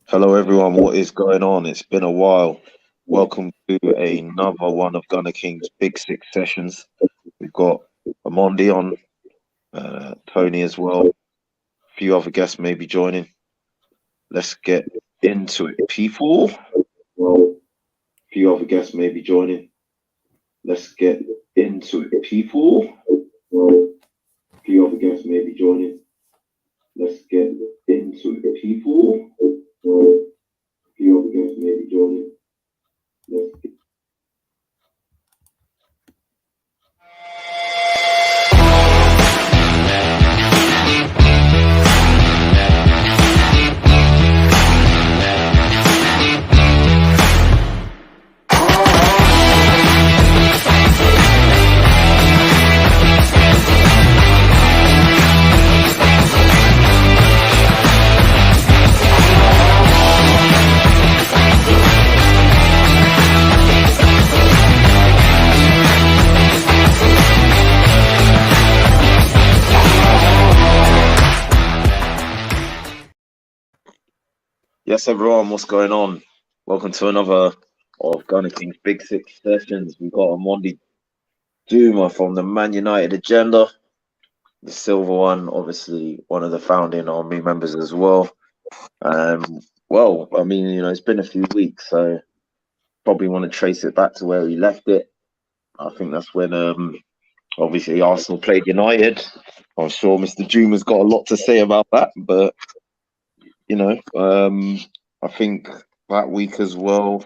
Hello, everyone. What is going on? It's been a while. Welcome to another one of GunnerKing's Big Six sessions. We've got Amondi on, Tony as well. A few other guests may be joining. Let's get into it, people. Well, a few other guests may be joining. Let's get into it, people. Well, a few other guests may be joining. Let's get into it, people. Well, a few other guests may be joining. Let's get Yes, everyone, what's going on? Welcome to another of GunnerKing's Big Six sessions. We've got Amondi Duma from the Man United agenda, the silver one, obviously one of the founding army members as well. It's been a few weeks, so probably want to trace it back to where he left it. I think that's when obviously Arsenal played United. I'm sure Mr. Duma's got a lot to say about that, but I think that week as well,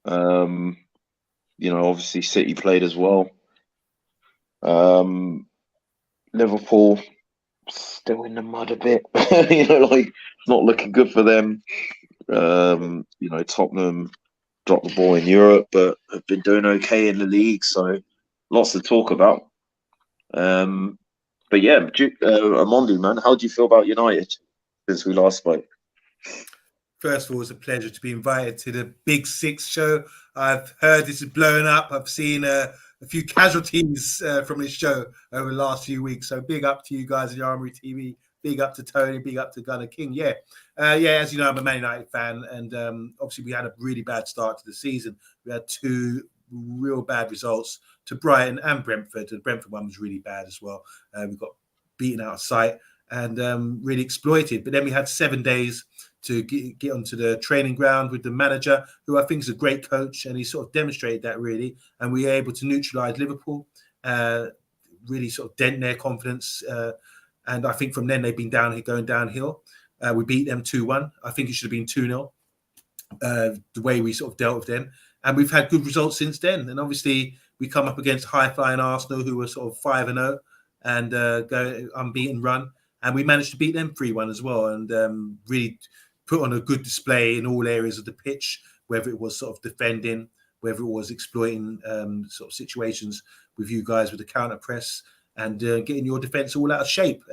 obviously City played as well. Liverpool still in the mud a bit, it's not looking good for them. Tottenham dropped the ball in Europe, but have been doing okay in the league, so lots to talk about. Amondi, man, how do you feel about United since we last spoke? First of all, it's a pleasure to be invited to the Big Six show. I've heard this is blowing up. I've seen a few casualties from this show over the last few weeks. So big up to you guys at the Armory TV. Big up to Tony. Big up to Gunner King. As you know, I'm a Man United fan. And obviously we had a really bad start to the season. We had two real bad results to Brighton and Brentford. The Brentford one was really bad as well. We got beaten out of sight and really exploited. But then we had 7 days to get onto the training ground with the manager, who I think is a great coach, and he sort of demonstrated that really. And we were able to neutralise Liverpool, really sort of dent their confidence. And I think from then they've been going downhill. We beat them 2-1. I think it should have been 2-0, the way we sort of dealt with them. And we've had good results since then. And obviously we come up against high-flying Arsenal, who were sort of 5-0 and go unbeaten run. And we managed to beat them 3-1 as well, and really put on a good display in all areas of the pitch, whether it was sort of defending, whether it was exploiting sort of situations with you guys with the counter press and getting your defence all out of shape,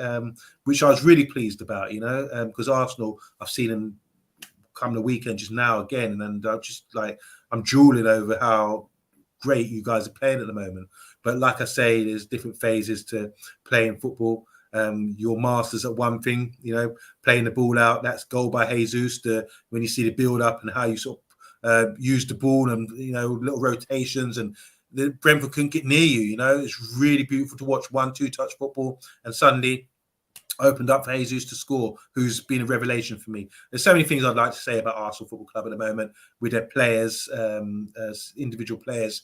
which I was really pleased about, because Arsenal, I've seen them come the weekend just now again, and I'm drooling over how great you guys are playing at the moment. But like I say, there's different phases to playing football. Your masters at one thing, playing the ball out, that's goal by Jesus. When you see the build up and how you sort of use the ball and little rotations, and the Brentford couldn't get near you. It's really beautiful to watch 1-2 touch football, and suddenly opened up for Jesus to score, who's been a revelation for me. There's so many things I'd like to say about Arsenal Football Club at the moment, with their players, as individual players,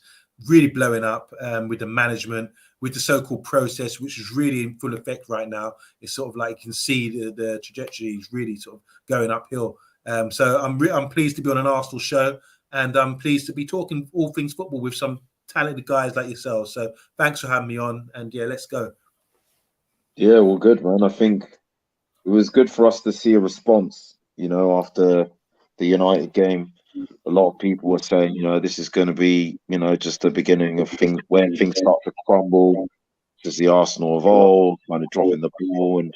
really blowing up, with the management, with the so-called process, which is really in full effect right now. It's sort of like you can see the trajectory is really sort of going uphill. So I'm pleased to be on an Arsenal show, and I'm pleased to be talking all things football with some talented guys like yourselves. So thanks for having me on, and let's go. Yeah, well, good, man. I think it was good for us to see a response, after the United game. A lot of people were saying, this is going to be, just the beginning of things, when things start to crumble. Does the Arsenal of old, kind of dropping the ball? And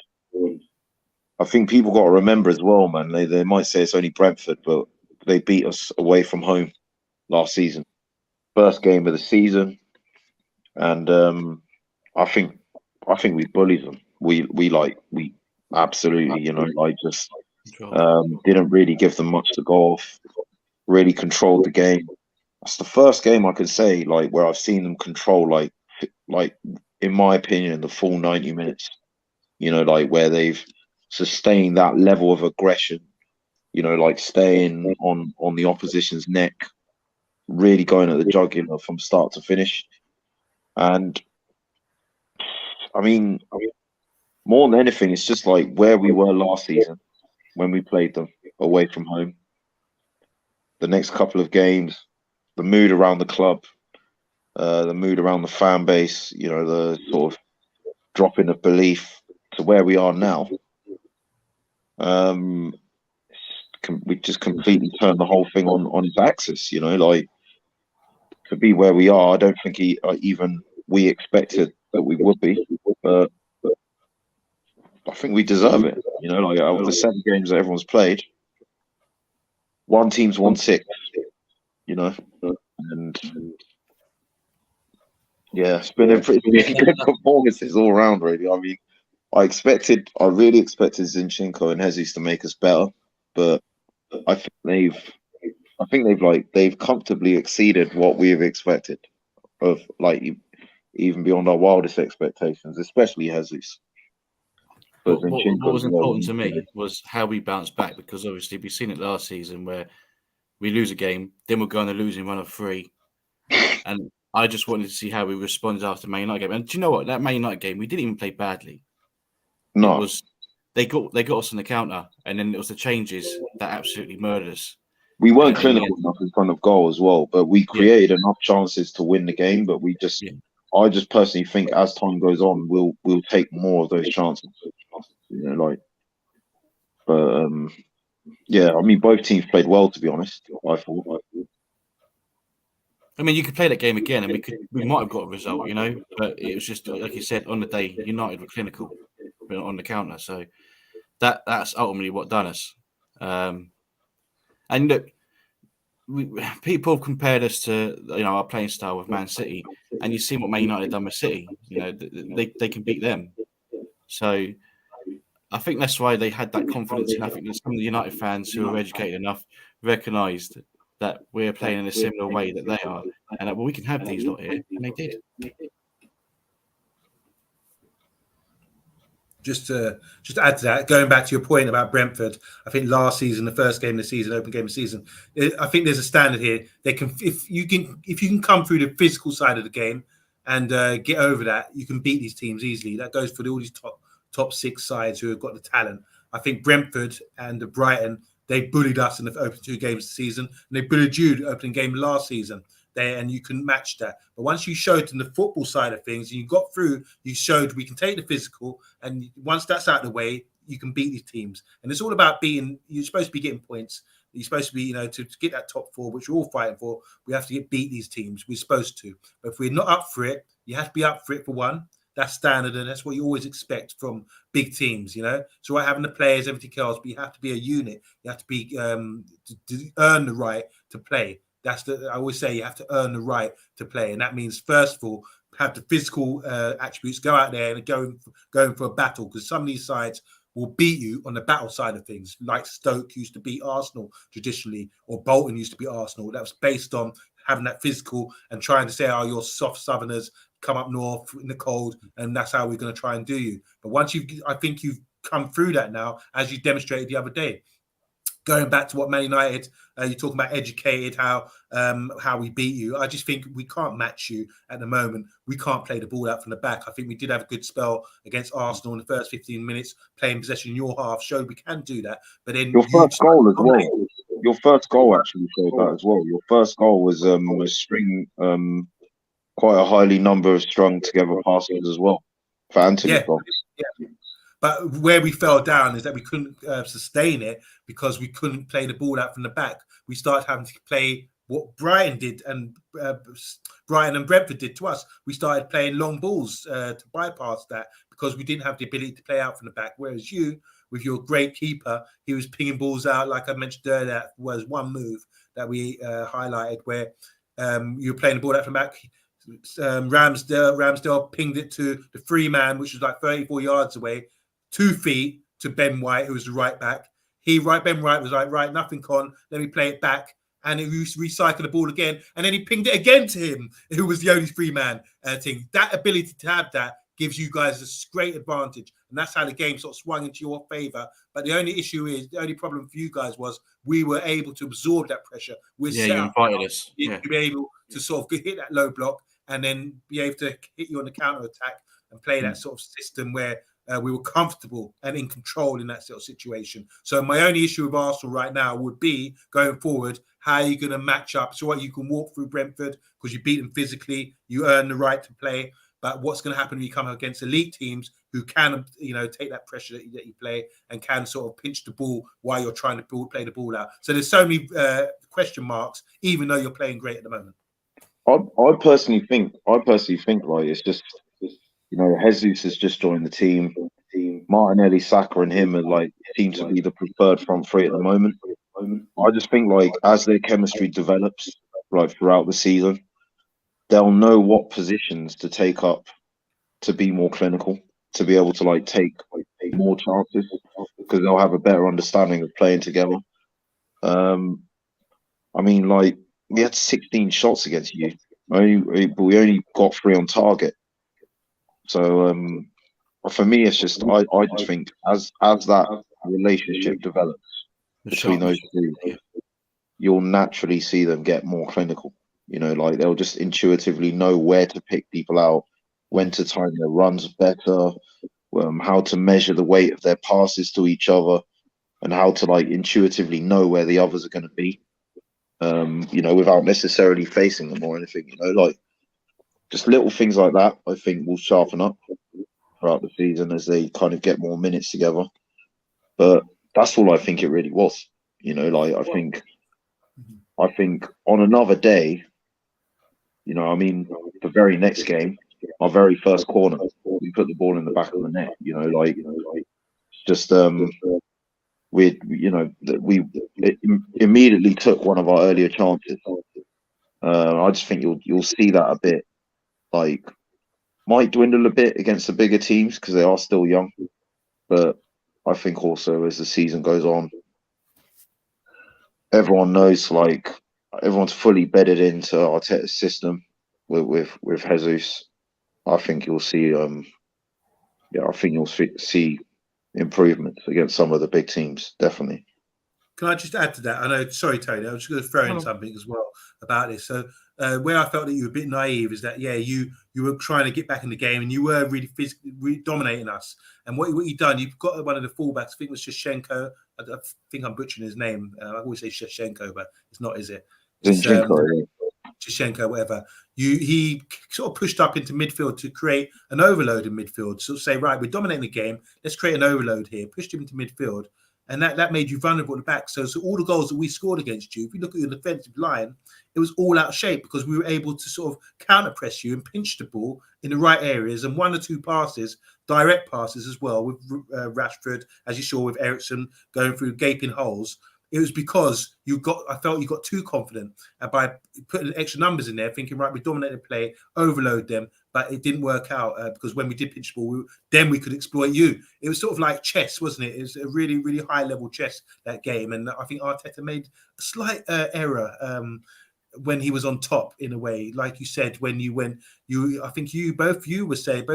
I think people got to remember as well, man, they might say it's only Brentford, but they beat us away from home last season. First game of the season. And I think we bullied them. We absolutely, just Didn't really give them much to go off. Really controlled the game. That's the first game I could say like where I've seen them control like in my opinion the full 90 minutes. You know, like where they've sustained that level of aggression. You know, like staying on the opposition's neck, really going at the jugular from start to finish. And I mean, more than anything, it's just like where we were last season when we played them away from home. The next couple of games, the mood around the club, the mood around the fan base, you know, the sort of dropping of belief to where we are now. Um, we just completely turned the whole thing on its axis. You know, like to be where we are, I don't think even we expected that we would be, but I think we deserve it. You know, like out of the 7 games that everyone's played, one team's won 6. You know, and yeah, it's been good performances all around. Really, I mean, I really expected Zinchenko and Jesus to make us better, but I think they've comfortably exceeded what we have expected of like even beyond our wildest expectations, especially Jesus. But what was important to me was how we bounced back, because obviously we've seen it last season where we lose a game, then we're going to losing run of 3, and I just wanted to see how we responded after the Man United game. And do you know what? That Man United game, we didn't even play badly. No, it was they got us on the counter, and then it was the changes that absolutely murdered us. We weren't clinical enough in front of goal as well, but we created enough chances to win the game. But I just personally think as time goes on, we'll take more of those chances. You know, like, but yeah, I mean, both teams played well, to be honest. I thought. I mean, you could play that game again, and we might have got a result, you know. But it was just like you said, on the day, United were clinical on the counter, so that's ultimately what done us. And look, people have compared us to our playing style with Man City, and you see what Man United done with City. You know, they can beat them. So I think that's why they had that confidence, and I think that some of the United fans who are educated enough recognised that we're playing in a similar way that they are, and that we can have these lot here, and they did. Just to add to that, going back to your point about Brentford, I think last season, the first game of the season, open game of the season, I think there's a standard here. They can, if you can come through the physical side of the game and get over that, you can beat these teams easily. That goes for all these top 6 sides who have got the talent. I think Brentford and Brighton, they bullied us in the opening 2 games of the season, and they bullied you the opening game last season. And you can match that. But once you showed in the football side of things, and you got through, you showed we can take the physical, and once that's out of the way, you can beat these teams. And it's all about you're supposed to be getting points. You're supposed to be, to get that top 4, which we're all fighting for, we have to beat these teams. We're supposed to. But if we're not up for it, you have to be up for it for one. That's standard, and that's what you always expect from big teams, So we're having the players, everything else, but you have to be a unit. You have to be to earn the right to play. I always say you have to earn the right to play, and that means first of all have the physical attributes, go out there and going for a battle, because some of these sides will beat you on the battle side of things, like Stoke used to beat Arsenal traditionally, or Bolton used to beat Arsenal. That was based on having that physical and trying to say, "Oh, you're soft Southerners, come up north in the cold, and that's how we're going to try and do you." But once I think you've come through that now, as you demonstrated the other day. Going back to what Man United, you're talking about educated, how we beat you. I just think we can't match you at the moment. We can't play the ball out from the back. I think we did have a good spell against Arsenal in the first 15 minutes, playing possession in your half, showed we can do that. But then your first goal as well. Your first goal actually showed that as well. Your first goal was a string, quite a highly number of strung together passes as well for Anthony's goal. Yeah. But where we fell down is that we couldn't sustain it because we couldn't play the ball out from the back. We started having to play what Brighton did, and Brighton and Brentford did to us. We started playing long balls to bypass that because we didn't have the ability to play out from the back. Whereas you, with your great keeper, he was pinging balls out, like I mentioned earlier. That was one move that we highlighted where you were playing the ball out from the back. Ramsdale pinged it to the free man, which was like 34 yards away. 2 feet to Ben White, who was the right back. Ben Wright was like, right, nothing on, let me play it back. And he recycled the ball again. And then he pinged it again to him, who was the only three-man thing. That ability to have that gives you guys a great advantage. And that's how the game sort of swung into your favor. But the only problem for you guys was we were able to absorb that pressure. We're set you up invited us. to be able to sort of hit that low block and then be able to hit you on the counter attack and play that sort of system where we were comfortable and in control in that sort of situation. So my only issue with Arsenal right now would be going forward, how are you going to match up? So what, you can walk through Brentford because you beat them physically, you earn the right to play. But what's going to happen when you come against elite teams who can, take that pressure that you play and can sort of pinch the ball while you're trying to play the ball out. So there's so many question marks, even though you're playing great at the moment. I personally think like it's just, Jesus has just joined the team. Martinelli, Saka, and him are seem to be the preferred front three at the moment. I just think as their chemistry develops throughout the season, they'll know what positions to take up to be more clinical, to be able to take more chances, because they'll have a better understanding of playing together. We had 16 shots against you, but we only got 3 on target. So for me, it's just I just think as that relationship develops between those two, you'll naturally see them get more clinical. They'll just intuitively know where to pick people out, when to time their runs better, how to measure the weight of their passes to each other, and how to intuitively know where the others are going to be. Without necessarily facing them or anything. Just little things like that, I think, will sharpen up throughout the season as they kind of get more minutes together. But that's all I think it really was. I think on another day, the very next game, our very first corner, we put the ball in the back of the net. We immediately took one of our earlier chances. I just think you'll see that a bit. Might dwindle a bit against the bigger teams because they are still young. But I think also as the season goes on, everyone knows everyone's fully bedded into Arteta's system with Jesus. I think you'll see see improvements against some of the big teams, definitely. Can I just add to that? I know, sorry, Tony, I was just going to throw in something as well about this. So where I felt that you were a bit naive is that, you were trying to get back in the game and you were really physically dominating us. And what you've done, you've got one of the fullbacks, I think it was Shevchenko. I think I'm butchering his name. I always say Shevchenko, but it's not, is it? Shevchenko, whatever. He sort of pushed up into midfield to create an overload in midfield. So say, right, we're dominating the game. Let's create an overload here. Pushed him into midfield. And that made you vulnerable at the back. So all the goals that we scored against you, if you look at your defensive line, it was all out of shape because we were able to sort of counter press you and pinch the ball in the right areas. And 1 or 2 passes, direct passes as well, with Rashford, as you saw with Eriksen going through gaping holes. It was because I felt you got too confident. And by putting extra numbers in there, thinking, right, we dominate the play, overload them, but it didn't work out because when we did pitch the ball, then we could exploit you. It was sort of like chess, wasn't it? It was a really, really high-level chess, that game. And I think Arteta made a slight error when he was on top, in a way. Like you said, I think both of you were saying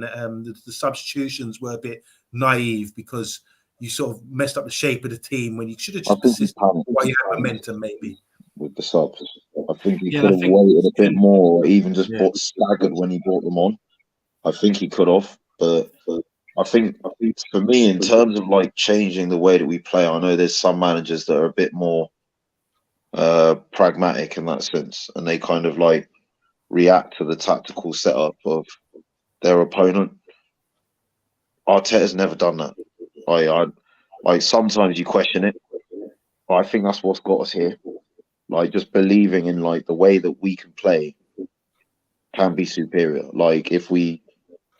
that the substitutions were a bit naive because you sort of messed up the shape of the team when you should have just persisted while you had momentum, maybe. With the subs, I think he could have waited a bit more, or even just staggered when he brought them on. I think he could have, but I think for me, in terms of changing the way that we play, I know there's some managers that are a bit more pragmatic in that sense, and they kind of react to the tactical setup of their opponent. Arteta's never done that. Sometimes you question it, but I think that's what's got us here. Just believing in the way that we can play can be superior. If we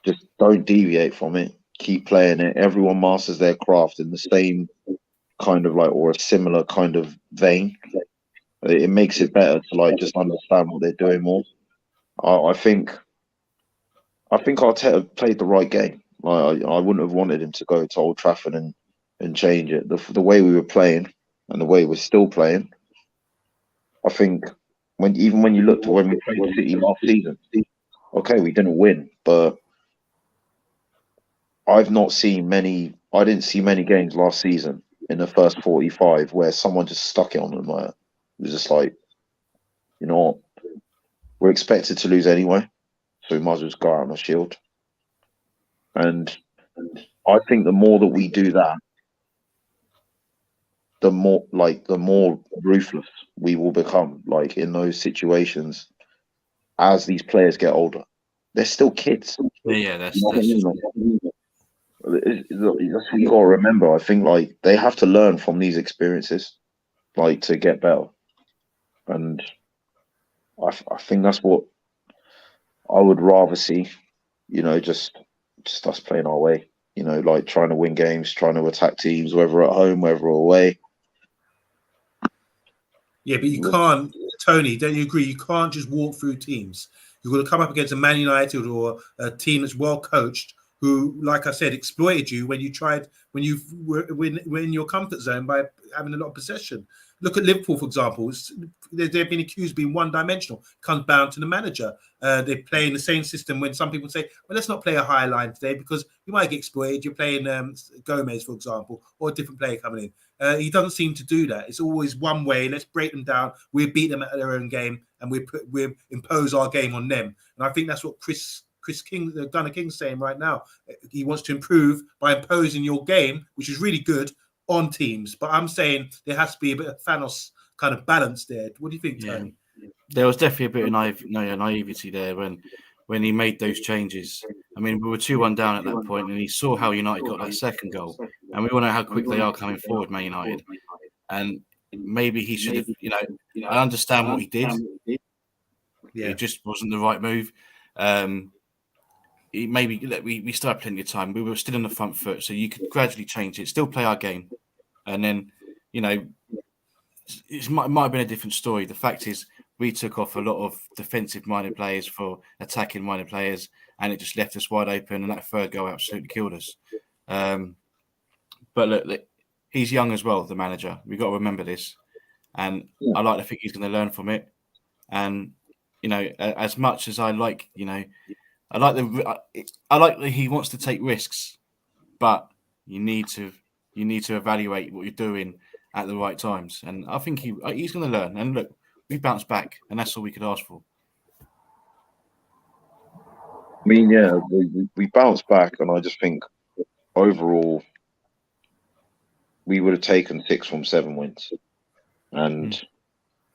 just don't deviate from it, keep playing it, everyone masters their craft in the same kind of or a similar kind of vein. It makes it better to just understand what they're doing more. I think Arteta played the right game. I wouldn't have wanted him to go to Old Trafford and and change it. The way we were playing and the way we're still playing, I think even when you look to when we played City last season, okay, we didn't win, but I didn't see many games last season in the first 45 where someone just stuck it on them. It was just like, you know what, we're expected to lose anyway, so we might as well just go out on a shield. And I think the more that we do that, the more ruthless we will become, like in those situations as these players get older. They're still kids. Yeah, that's what just you got to remember. I think like they have to learn from these experiences, like to get better. And I think that's what I would rather see. Just us playing our way. Like trying to win games, trying to attack teams, whether at home, whether away. Yeah, but you can't, Tony, don't you agree? You can't just walk through teams. You've got to come up against a Man United or a team that's well coached who, like I said, exploited you when you were in your comfort zone by having a lot of possession. Look at Liverpool, for example. They've been accused of being one-dimensional. Comes down to the manager. They play in the same system when some people say, well, let's not play a high line today because you might get exploited. You're playing Gomez, for example, or a different player coming in. He doesn't seem to do that. It's always one way. Let's break them down. We beat them at their own game, and we impose our game on them. And I think that's what Chris King, GunnerKing's saying right now. He wants to improve by imposing your game, which is really good, on teams. But I'm saying there has to be a bit of Thanos kind of balance there. What do you think, Tony? There was definitely a bit of naivety there when he made those changes. I mean, we were 2-1 down at that point, and he saw how United got that second goal. And we all know how quick they are coming forward, Man United. And maybe he should have, I understand what he did. Yeah. It just wasn't the right move. We still had plenty of time. We were still on the front foot, so you could gradually change it, still play our game. And then, it might have been a different story. The fact is, we took off a lot of defensive-minded players for attacking-minded players, and it just left us wide open, and that third goal absolutely killed us. But look, he's young as well, the manager. We've got to remember this. And I like to think he's going to learn from it. And, as much as I like, I like that he wants to take risks, but you need to evaluate what you're doing at the right times. And I think he's going to learn. And look, we bounced back, and that's all we could ask for. I mean, yeah, we bounced back, and I just think overall we would have taken 6 from 7 wins. And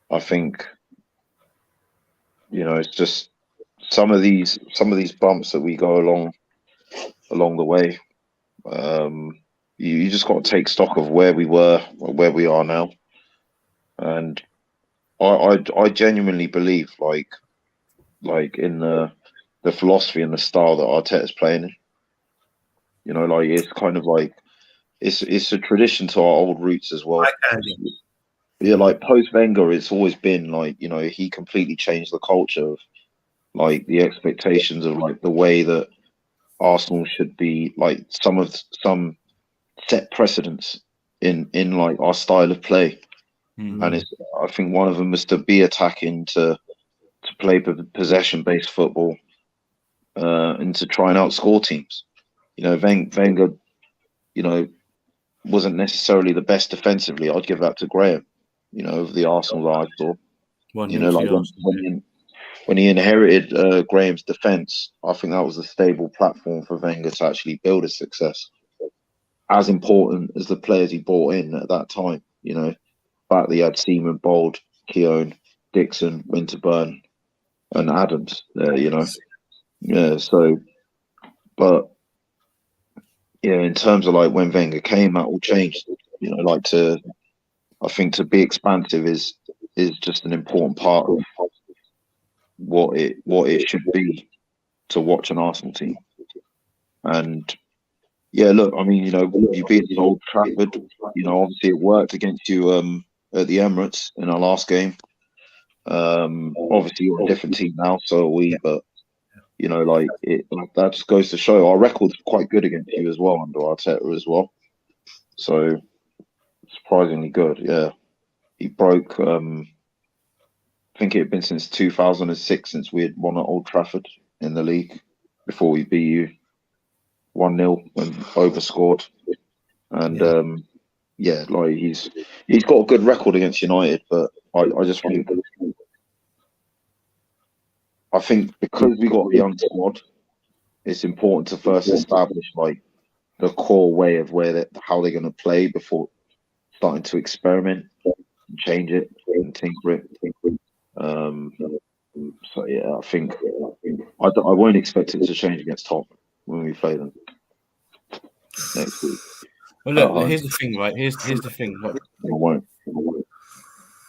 I think, it's just some of these bumps that we go along the way. You just got to take stock of where we were or where we are now. And I genuinely believe like in the philosophy and the style that Arteta's playing in. It's kind of like it's a tradition to our old roots as well. Yeah, like post Wenger, it's always been like, he completely changed the culture of like the expectations of like the way that Arsenal should be, like some set precedents in like our style of play. And I think one of them was to be attacking, to play possession based football, and to try and outscore teams. Wenger, wasn't necessarily the best defensively. I'd give that to Graham, of the Arsenal that I saw. When he inherited Graham's defence, I think that was a stable platform for Wenger to actually build his success. As important as the players he brought in at that time, the fact that he had Seaman, Bold, Keown, Dixon, Winterburn, and Adams there, Yeah, so, but yeah, in terms of like when Wenger came, that all changed. I think to be expansive is just an important part of what it should be to watch an Arsenal team. And yeah, look, I mean, you beat Old Trafford. Obviously it worked against you at the Emirates in our last game. Obviously you're a different team now, so are we. But that just goes to show our record's quite good against you as well under Arteta as well. So surprisingly good. Yeah, he broke. I think it had been since 2006 since we had won at Old Trafford in the league before we beat you 1-0 and overscored. And yeah, like he's got a good record against United, but I just think because we got a young squad, it's important to first establish like the core way of how they're going to play before starting to experiment and change it and tinker it. So yeah, I think I won't expect it to change against Tottenham when we play them next week. Well, look, here's the thing, right? Here's the thing. Look, I won't.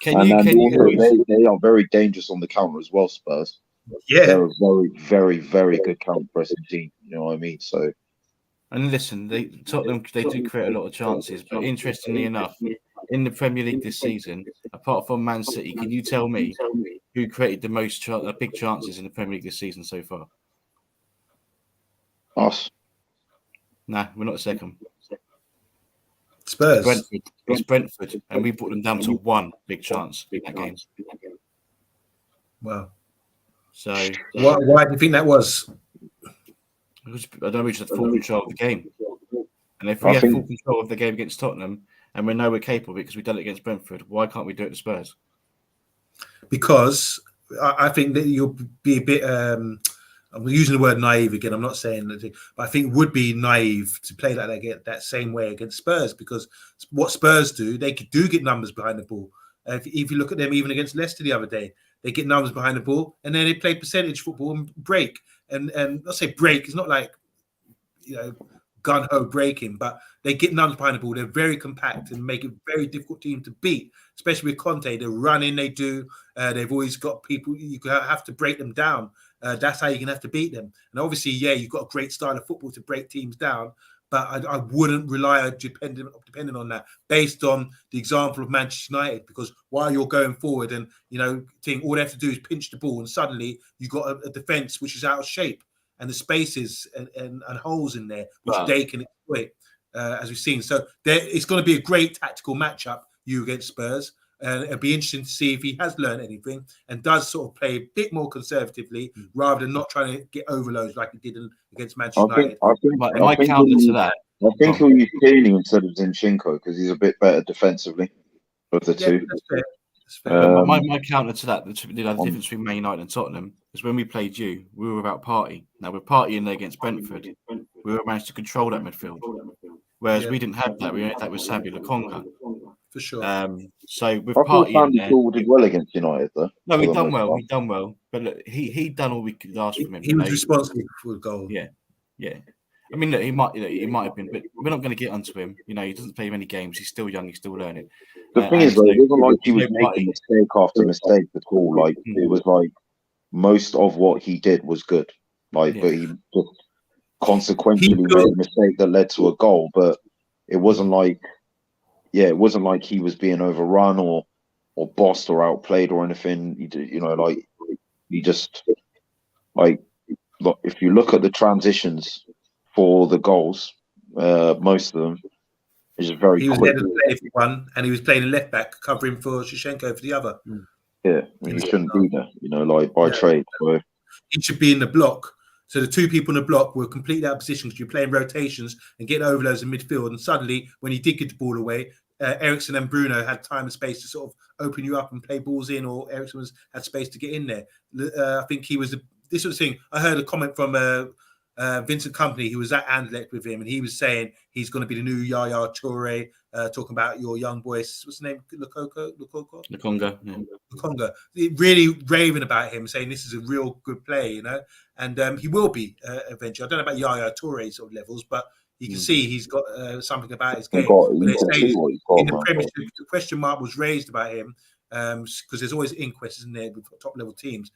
Can you they are very dangerous on the counter as well, Spurs. Yeah. They're a very, very, very good counter pressing team. You know what I mean? So. And listen, Tottenham do create a lot of chances, but interestingly enough, in the Premier League this season, apart from Man City, can you tell me who created the most big chances in the Premier League this season so far? Us. Nah, we're not second. Spurs. It's Brentford, and we put them down to one big chance in that game. Wow. So why do you think that was? I don't know, we just had full control of the game. And if we have full control of the game against Tottenham and we know we're capable because we've done it against Brentford, why can't we do it to Spurs? Because I think that you'll be a bit, I'm using the word naive again, I'm not saying that, but I think it would be naive to play like that same way against Spurs, because what Spurs do, they do get numbers behind the ball. If you look at them even against Leicester the other day, they get numbers behind the ball and then they play percentage football and break. And let's say break, it's not like, gun-ho breaking, but they get numbers behind the ball. They're very compact and make it a very difficult team to beat, especially with Conte. They're running, they do. They've always got people, you have to break them down. That's how you're going to have to beat them. And obviously, yeah, you've got a great style of football to break teams down, but I wouldn't rely depending on that based on the example of Manchester United, because while you're going forward and, all they have to do is pinch the ball and suddenly you've got a defence which is out of shape and the spaces and holes in there, which they can exploit, as we've seen. So it's going to be a great tactical matchup, you against Spurs. And it'll be interesting to see if he has learned anything and does sort of play a bit more conservatively rather than not trying to get overloads like he did against Manchester United. I think he'll use Tierney instead of Zinchenko because he's a bit better defensively of the two. That's fair. My counter to that, the difference between Man United and Tottenham is when we played you, we were about Partey. Now we're partying there against Brentford. We managed to control that midfield, whereas we didn't have that. We had that with Sambi Lokonga. For sure. So with Partey in there, did well against United though. No, we done well. We done well, but look, he done all we could ask from him. He was responsible for the goal. Yeah. I mean, look, he might have been, but we're not going to get onto him. He doesn't play many games. He's still young. He's still learning. The thing is, though, it wasn't like he was making mistake after mistake at all. Like it was like most of what he did was good. But he just consequently made a mistake that led to a goal. But it wasn't like, he was being overrun or bossed or outplayed or anything. He just look, if you look at the transitions for the goals, most of them is just very quick. He was head of the play for one, and he was playing a left back, covering for Zinchenko for the other. Yeah, you shouldn't be there, by trade. So he should be in the block. So the two people in the block were completely out of position because you're playing rotations and getting overloads in midfield. And suddenly, when he did get the ball away, Eriksen and Bruno had time and space to sort of open you up and play balls in, or Eriksen had space to get in there. I think he was this sort of thing. I heard a comment from Vincent Kompany, who was at Anderlecht with him, and he was saying he's going to be the new Yaya Toure, talking about your young boys. What's his name? Lokonga. Lokonga. Really raving about him, saying this is a real good play, and he will be eventually. I don't know about Yaya Toure sort of levels, but you can see he's got something about his game. But they say in the Premiership, the question mark was raised about him because there's always inquests in there with top level teams.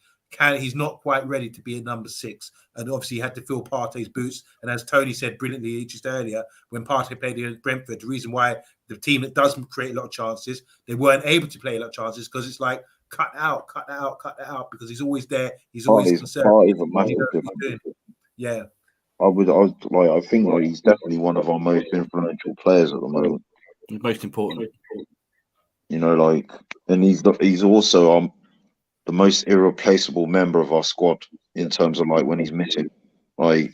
He's not quite ready to be a number 6, and obviously he had to fill Partey's boots. And as Tony said brilliantly just earlier, when Partey played against Brentford, the reason why the team that doesn't create a lot of chances, they weren't able to play a lot of chances because it's like cut out, because he's always there. He's always concerned. Yeah. I think like he's definitely one of our most influential players at the moment. Most important. You know, like, and he's also the most irreplaceable member of our squad in terms of like when he's missing, like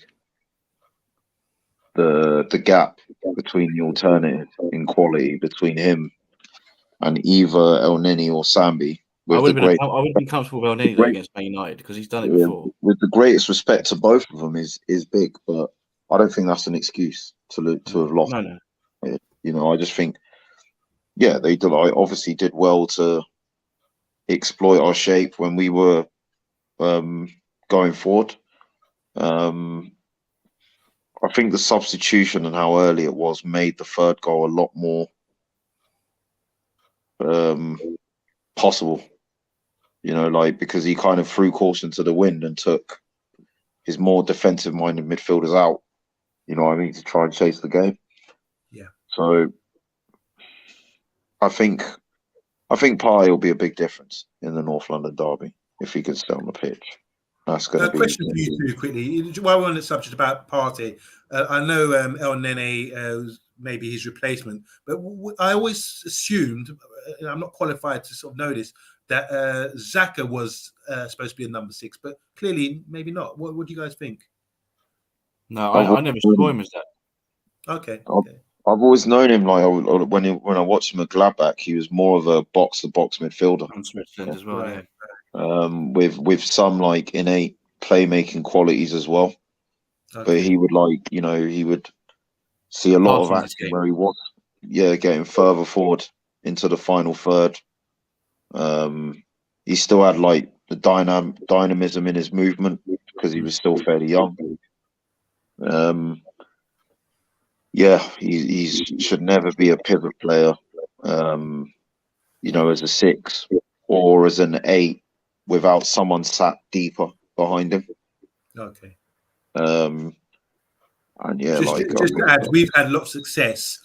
the gap between the alternative in quality between him and either El Neni or Sambi. I With would the have been comfortable with El Nini though against Man United because he's done it before. with the greatest respect to both of them is big, but I don't think that's an excuse to have lost. No. You know, I just think, yeah, they did. I obviously did well to exploit our shape when we were going forward. I think the substitution and how early it was made the third goal a lot more possible. You know, like, because he kind of threw caution to the wind and took his more defensive-minded midfielders out. You know what I mean, to try and chase the game. Yeah. So I think Partey will be a big difference in the North London derby if he can stay on the pitch. That's going to be. Question for you too, quickly. While we're on the subject about Partey, I know El Nene maybe his replacement, but I always assumed, I'm not qualified to sort of know this, that Xhaka was supposed to be a number 6, but clearly maybe not. What do you guys think? No, I never saw him as that. Okay. I've always known him like when I watched him at Gladbach, he was more of a box-to-box midfielder. On Switzerland as well, Right. yeah. With some like innate playmaking qualities as well. Okay. But he would he would see a lot of action where he was, getting further forward into the final third. He still had like the dynamism in his movement because he was still fairly young. He should never be a pivot player, as a 6 or as an 8 without someone sat deeper behind him. Okay. And yeah, just to add, we've had a lot of success.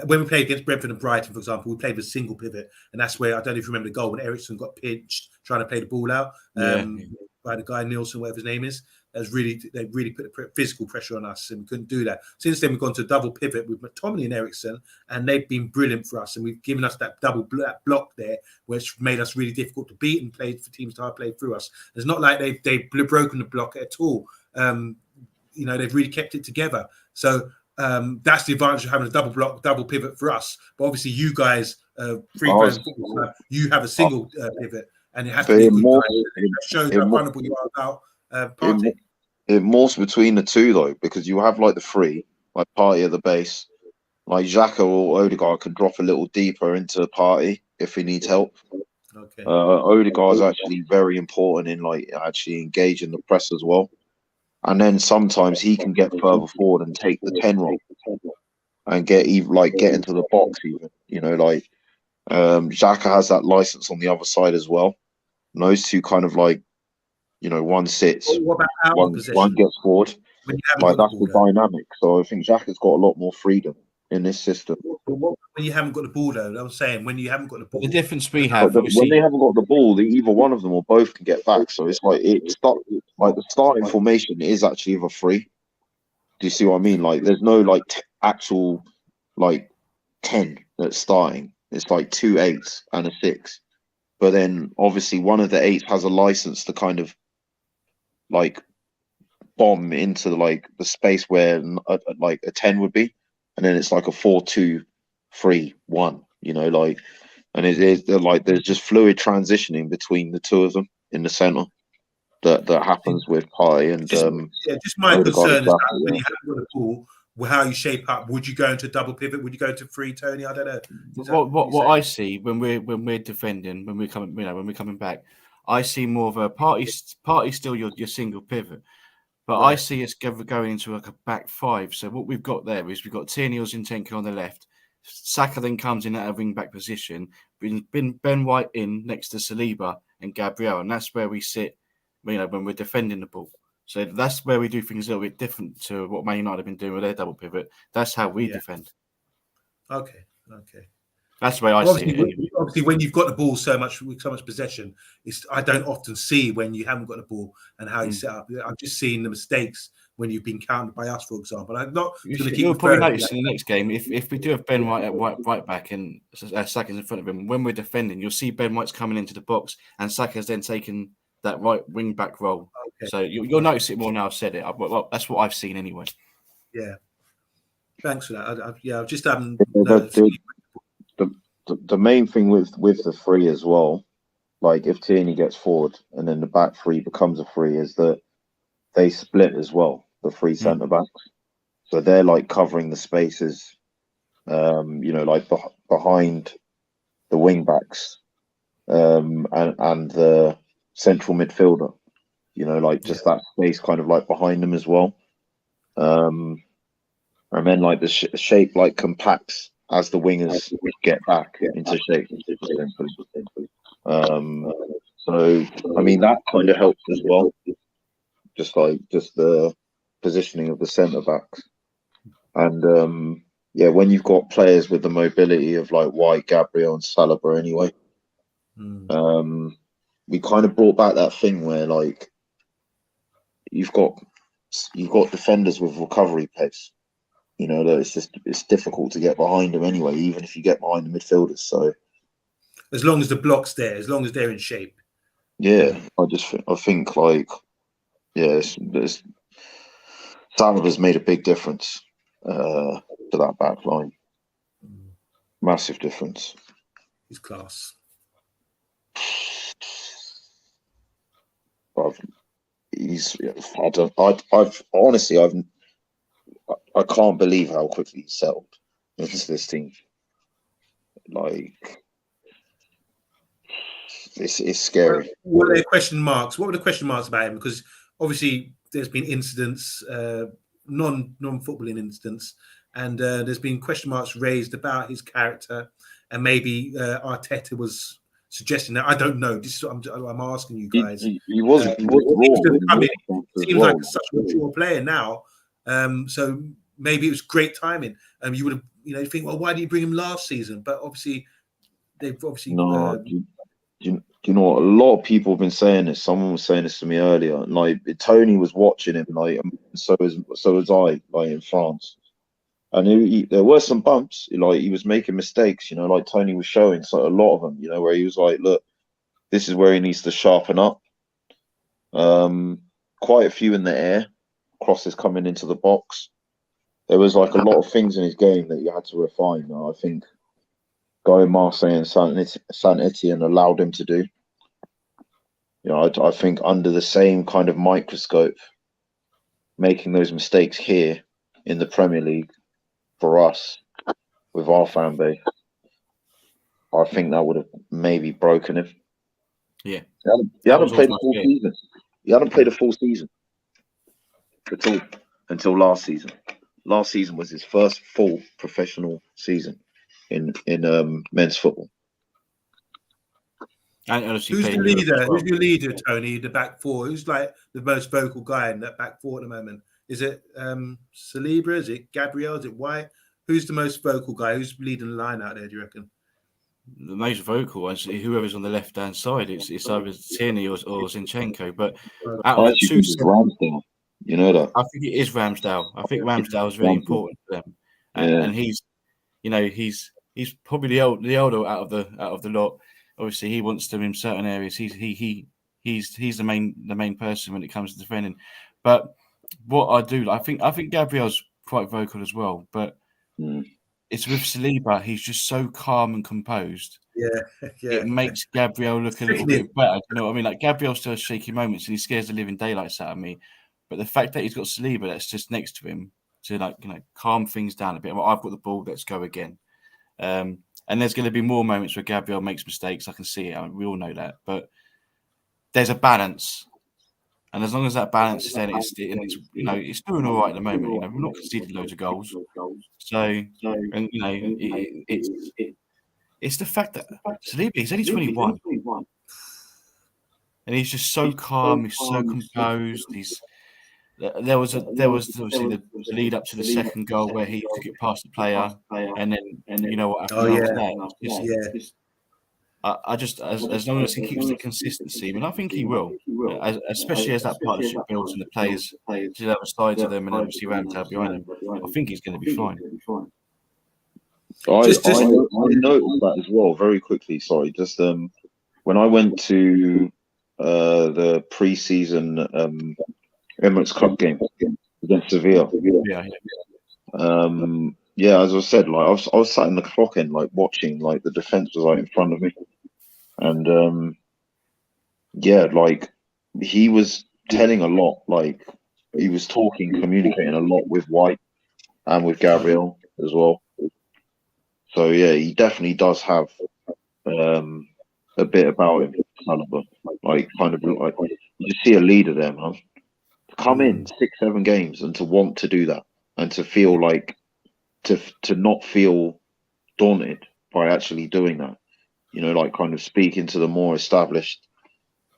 When we played against Brentford and Brighton, for example, we played with a single pivot, and that's where, I don't know if you remember the goal when Ericsson got pinched trying to play the ball out by the guy Nielsen, whatever his name is. They really put physical pressure on us, and we couldn't do that. Since then, we've gone to a double pivot with McTominay and Ericsson, and they've been brilliant for us. And we've given us that double block there, which made us really difficult to beat and played for teams to play through us. It's not like they've broken the block at all. They've really kept it together. So that's the advantage of having a double pivot for us. But obviously, you guys, you have a single pivot, and it has to be a good guy. It shows how vulnerable you are about Partey. It morphs between the two though, because you have like the 3, like Partey at the base, like Xhaka or Odegaard can drop a little deeper into Partey if he needs help. Okay. Odegaard is actually very important in like actually engaging the press as well. And then sometimes he can get further forward and take the 10 role and get into the box even. Xhaka has that license on the other side as well. And those two kind of one sits, what about out of possession? One gets forward. Like that's the dynamic. So I think Xhaka's got a lot more freedom in this system. When you haven't got the ball, though, I was saying when you haven't got the ball. The difference we have when they haven't got the ball, either one of them or both can get back. So it's like the starting formation is actually either 3. Do you see what I mean? Like there's no actual 10 that's starting. It's like 2 8s and a 6. But then obviously one of the 8s has a license to kind of bomb into the space where a 10 would be, and then it's like a 4-2-3-1. And there's just fluid transitioning between the two of them in the center that happens with Partey and just my concern is that when you haven't got the ball, how you shape up. Would you go into double pivot? Would you go to 3, Tony? I don't know. What I see when we're defending, when we're coming back, I see more of a Partey still your single pivot. But right. I see us going into a back 5. So what we've got there is we've got Tierney or Zinchenko on the left. Saka then comes in at a wing back position. Ben White in next to Saliba and Gabriel, and that's where we sit. When we're defending the ball. So that's where we do things a little bit different to what Man United have been doing with their double pivot. That's how we defend. Okay. That's the way I see it. Obviously, when you've got the ball so much possession, I don't often see when you haven't got the ball and how you set up. I've just seen the mistakes when you've been countered by us, for example. I'm not going to keep You'll probably referring notice to in the next game if we do have Ben White at right back and Saka's in front of him. When we're defending, you'll see Ben White's coming into the box and Saka's then taken that right wing back role. Okay. So you'll notice it more now. I've said it. Well, that's what I've seen anyway. Yeah. Thanks for that. I've just haven't. The main thing with the three as well, like if Tierney gets forward and then the back three becomes a three, is that they split as well, the three centre backs. So they're like covering the spaces, like behind the wing backs and the central midfielder, like just that space kind of like behind them as well. And then like the shape like compacts as the wingers get back into shape. So I mean that kind of helps as well. Just the positioning of the centre backs, and when you've got players with the mobility of like White, Gabriel, and Saliba anyway, we kind of brought back that thing where like you've got defenders with recovery pace. That it's difficult to get behind them anyway, even if you get behind the midfielders. So as long as the block's there, as long as they're in shape. Yeah, I think like Saliba's made a big difference to that back line. Massive difference. He's class. I can't believe how quickly he's settled into this team. Like, it's scary. What were the question marks? What were the question marks about him? Because obviously there's been incidents, non-footballing incidents, and there's been question marks raised about his character, and maybe Arteta was suggesting that. I don't know. This is what I'm asking you guys. He was raw. Seems like such a mature player now. So maybe it was great timing. You would have, you think, well, why did you bring him last season? But obviously, they've obviously. No, do you know what? A lot of people have been saying this. Someone was saying this to me earlier. Like Tony was watching him, like so was I, like in France. And there were some bumps. Like he was making mistakes. Like Tony was showing a lot of them. Where he was like, "Look, this is where he needs to sharpen up." Quite a few in the air, crosses coming into the box. There was like a lot of things in his game that you had to refine. I think going Marseille and Saint Etienne allowed him to do. I think under the same kind of microscope, making those mistakes here in the Premier League for us with our fan base, I think that would have maybe broken him. Yeah, he hadn't played a full season. He hadn't played a full season until last season. Last season was his first full professional season in men's football. Who's the leader? Who's your leader, Tony? The back four. Who's like the most vocal guy in that back four at the moment? Is it Saliba? Is it Gabriel? Is it White? Who's the most vocal guy? Who's leading the line out there? Do you reckon? The most vocal is whoever's on the left hand side. It's either Tierney or Zinchenko. But out of the two, Ramsdale. You know that. I think it is Ramsdale. I think Ramsdale is really important for them, and he's probably the older out of the lot. Obviously, he wants them in certain areas. He's the main person when it comes to defending. But what I do, I think Gabriel's quite vocal as well. But it's with Saliba. He's just so calm and composed. Yeah. It makes Gabriel look a little bit better. You know what I mean? Like Gabriel still has shaky moments and he scares the living daylights out of me. But the fact that he's got Saliba that's just next to him to calm things down a bit. Well, I've got the ball. Let's go again. And there's going to be more moments where Gabriel makes mistakes. I can see it. We all know that. But there's a balance. And as long as that balance is there, it's doing all right at the moment. We're not conceding loads of goals. So, it's the fact that Saliba, he's only 21. And he's just so calm. He's so composed. There was obviously the lead up to the second goal where he took it past the player, and then you know what happened after that. I just as long as he keeps the consistency, and I think he will, especially as that partnership builds and the players to the other sides of them, and obviously Ramsdale behind him. I think he's going to be fine. I Just- noticed that as well very quickly. Sorry, just when I went to the pre-season Emirates Cup game against Sevilla. Yeah, As I said, like I was sat in the clock end, like watching, like the defense was like in front of me, and like he was telling a lot, like he was talking, communicating a lot with White and with Gabriel as well. So yeah, he definitely does have a bit about him, caliber, like kind of like you just see a leader there, man. To come in 6-7 games and to want to do that and to feel like to not feel daunted by actually doing that, like kind of speaking to the more established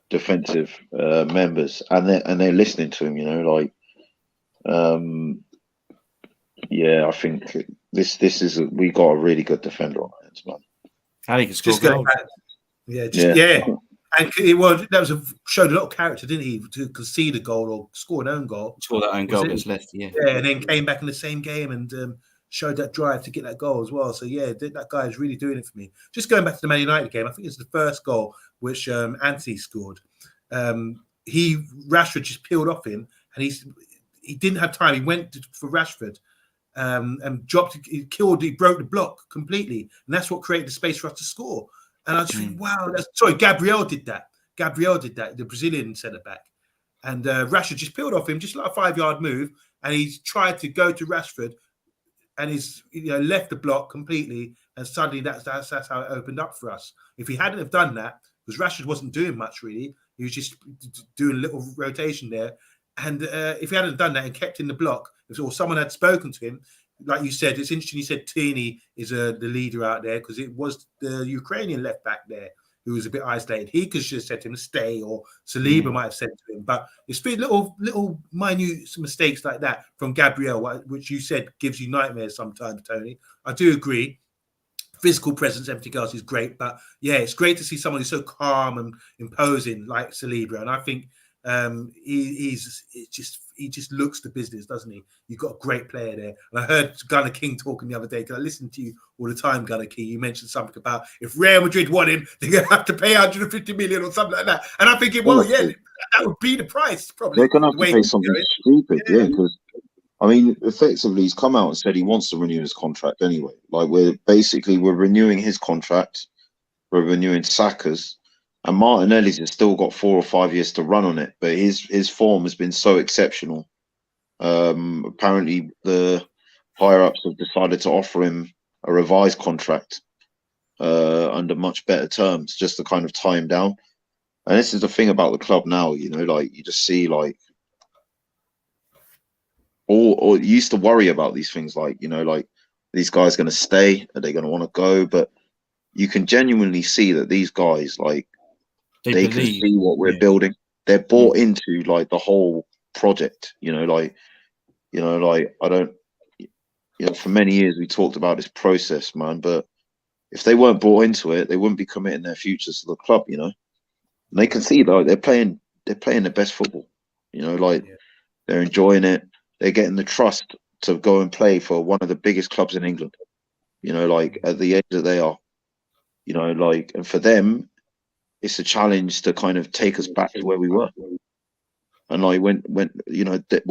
defensive members, and they're listening to him, like I think this is we got a really good defender on our hands, man. and he can score Just going goals. back, yeah. And showed a lot of character, didn't he, to concede a goal or score an own goal? Score that own goal against Leicester, yeah, and then came back in the same game and showed that drive to get that goal as well. So yeah, that guy is really doing it for me. Just going back to the Man United game, I think it's the first goal which Anthony scored. Rashford just peeled off him, and he didn't have time. He went for Rashford. And he broke the block completely, and that's what created the space for us to score. And I just think, wow, Gabriel did that. The Brazilian centre back, and Rashford just peeled off him, just like a 5-yard move, and he's tried to go to Rashford, and he's left the block completely, and suddenly that's how it opened up for us. If he hadn't have done that, because Rashford wasn't doing much really, he was just doing a little rotation there. And if he hadn't done that and kept in the block, or someone had spoken to him, like you said, it's interesting. You said Tierney is the leader out there, because it was the Ukrainian left back there who was a bit isolated. He could have said to him to stay, or Saliba might have said to him. But it's been little minute mistakes like that from Gabriel, which you said gives you nightmares sometimes, Tony. I do agree. Physical presence, everything else is great, but yeah, it's great to see someone who's so calm and imposing like Saliba, and I think. He just looks the business, doesn't he? You've got a great player there. And I heard Gunner King talking the other day, because I listen to you all the time, Gunner King. You mentioned something about if Real Madrid want him, they're going to have to pay 150 million or something like that. And I'm thinking, well, yeah, that would be the price, probably. They're going to have to pay something stupid, because I mean, effectively, he's come out and said he wants to renew his contract anyway. Like we're renewing his contract, we're renewing Saka's. And Martinelli's has still got 4 or 5 years to run on it, but his form has been so exceptional. Apparently, the higher ups have decided to offer him a revised contract under much better terms, just to kind of tie him down. And this is the thing about the club now, like you just see like, or you used to worry about these things, like like these guys going to stay, are they going to want to go? But you can genuinely see that these guys like. They can see what we're building. They're bought into like the whole project, like I don't, for many years we talked about this process, man, but if they weren't bought into it, they wouldn't be committing their futures to the club, and they can see like they're playing the best football, they're enjoying it. They're getting the trust to go and play for one of the biggest clubs in England, like at the age that they are, like, and for them, it's a challenge to kind of take us back to where we were. And like when when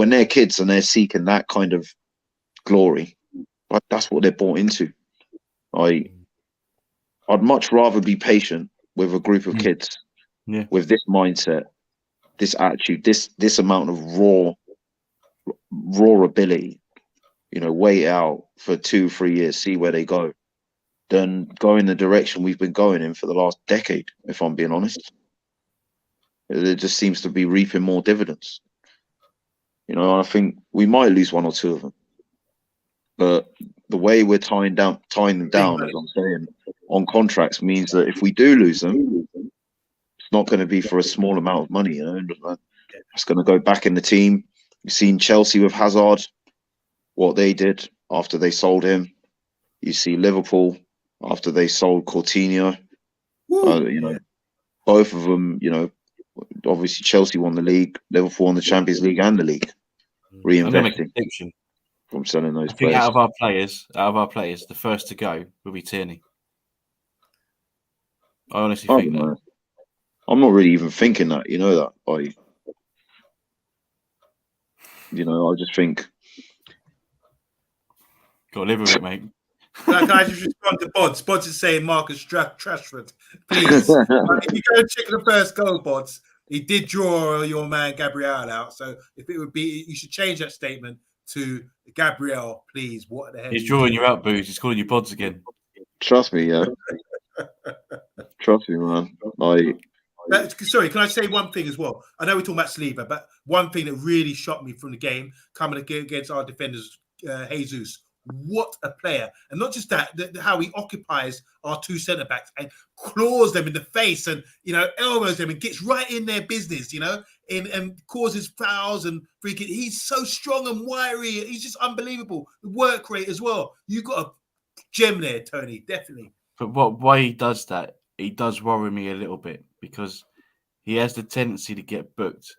they're kids and they're seeking that kind of glory, like that's what they're bought into. I'd much rather be patient with a group of kids with this mindset, this attitude, this amount of raw ability, wait out for 2-3 years, see where they go, than go in the direction we've been going in for the last decade, if I'm being honest. It just seems to be reaping more dividends. I think we might lose 1 or 2 of them. But the way we're tying them down, as I'm saying, on contracts means that if we do lose them, it's not going to be for a small amount of money, It's going to go back in the team. You've seen Chelsea with Hazard, what they did after they sold him. You see Liverpool after they sold Coutinho. You know, both of them, you know, obviously Chelsea won the league, Liverpool won the Champions League and the league, I'm going to make a reinvesting prediction. from selling those I think players. out of our players, the first to go will be Tierney. I honestly I think don't that. know. I'm not really even thinking that, you know, that I just think. Got to live with it, mate. Can I just respond to Bods? Bods is saying Marcus Trashford, please. If you go and check the first goal, Bods, he did draw your man Gabriel out. So if it would be, you should change that statement to Gabriel, please. What the hell? He's drawing you out, Booze. He's calling you Pods again. Trust me, yeah. Trust me, man. Sorry, can I say one thing as well? I know we're talking about Saliba, but one thing that really shocked me from the game coming against our defenders, Jesus. What a player. And not just that, how he occupies our two centre backs and claws them in the face and, you know, elbows them and gets right in their business, you know, and causes fouls and freaking. He's so strong and wiry. He's just unbelievable. The work rate as well. You got a gem there, Tony, definitely. But why he does that, he does worry me a little bit because he has the tendency to get booked.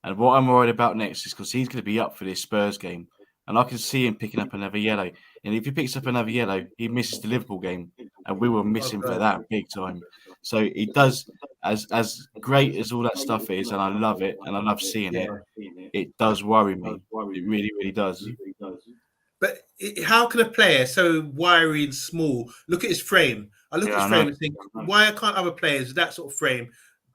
And what I'm worried about next is because he's going to be up for this Spurs game. And I can see him picking up another yellow. And if he picks up another yellow, he misses the Liverpool game. And we will miss him for that big time. So he does, as great as all that stuff is, and I love it, and I love seeing it, it does worry me. It really, really does. But how can a player so wiry and small look at his frame? I look at his frame and think, why can't other players with that sort of frame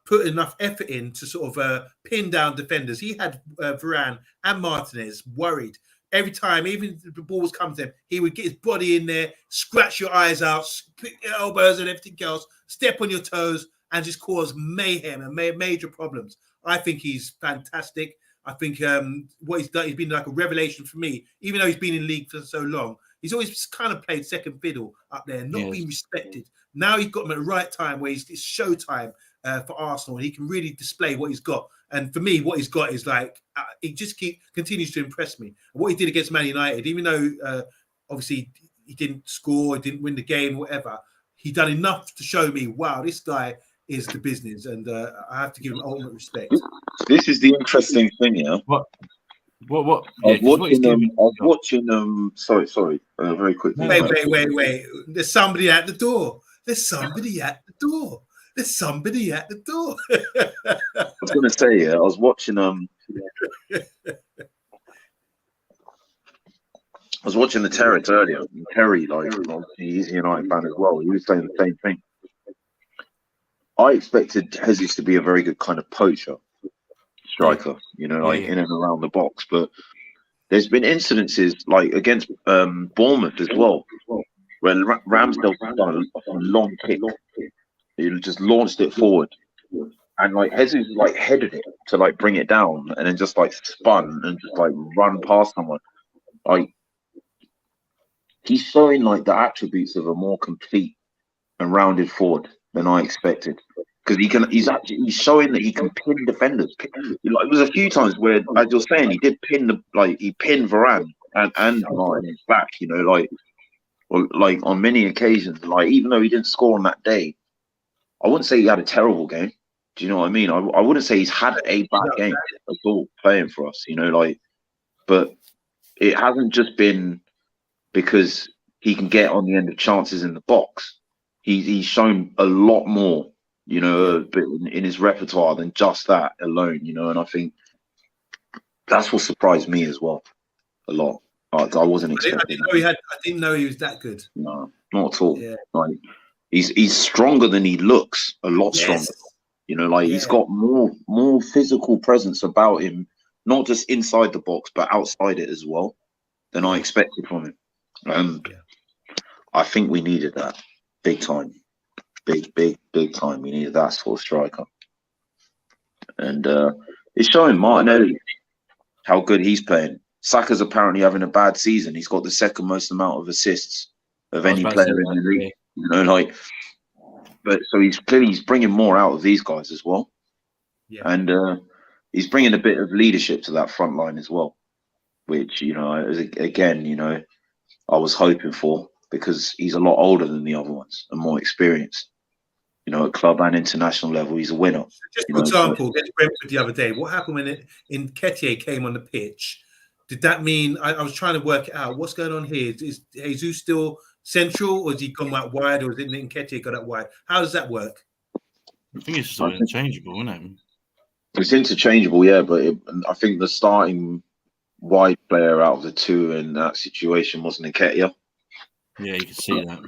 put enough effort in to sort of pin down defenders? He had Varane and Martinez worried. Every time, even if the ball was coming to him, he would get his body in there, scratch your eyes out, pick your elbows and everything else, step on your toes, and just cause mayhem and major problems. I think he's fantastic. I think what he's done, he's been like a revelation for me. Even though he's been in league for so long, he's always kind of played second fiddle up there, not being respected. Now he's got him at the right time where it's showtime for Arsenal, and he can really display what he's got. And for me, what he's got is like he just continues to impress me. What he did against Man United, even though obviously he didn't score, he didn't win the game, whatever, he done enough to show me, wow, this guy is the business, and I have to give him ultimate respect. This is the interesting thing, yeah. What? I was watching. Sorry. Very quickly. Wait. There's somebody at the door. I was going to say, yeah, I was watching. I was watching the Terrace earlier. Terry, like, he's a United fan as well. He was saying the same thing. I expected Jesus to be a very good kind of poacher striker, you know, like in and around the box. But there's been incidences like against Bournemouth as well, when Ramsdale done a long kick. He just launched it forward, and like Jesus like headed it to like bring it down, and then just like spun and just like run past someone. Like he's showing like the attributes of a more complete and rounded forward than I expected. Because he's showing that he can pin defenders. Like, it was a few times where, as you're saying, he did he pinned Varane and Martin back. You know, like on many occasions. Like even though he didn't score on that day, I wouldn't say he had a terrible game. Do you know what I mean? I wouldn't say he's had a bad game at all playing for us. You know, like, but it hasn't just been because he can get on the end of chances in the box. He's shown a lot more, you know, in his repertoire than just that alone, you know. And I think that's what surprised me as well a lot. I wasn't expecting. I didn't know he was that good. No, not at all. Yeah. Like he's stronger than he looks. A lot stronger. You know, like he's got more physical presence about him, not just inside the box but outside it as well, than I expected from him. I think we needed that big time. Big time. We needed that sort of striker. And it's showing Martinelli how good he's playing. Saka's apparently having a bad season. He's got the second most amount of assists of any player in the league. You know, like, but so he's bringing more out of these guys as well. Yeah. And he's bringing a bit of leadership to that front line as well, which, you know, again, you know, I was hoping for because he's a lot older than the other ones and more experienced. You know, at club and international level, he's a winner. Just for example, against Brentford the other day, what happened when Nketiah came on the pitch? Did that mean I was trying to work it out? What's going on here? Is Jesus still central, or has he gone out wide, or is it Nketiah got out wide? How does that work? I think it's sort of interchangeable, isn't it? It's interchangeable, yeah, but I think the starting wide player out of the two in that situation wasn't Nketiah. Yeah, you can see that.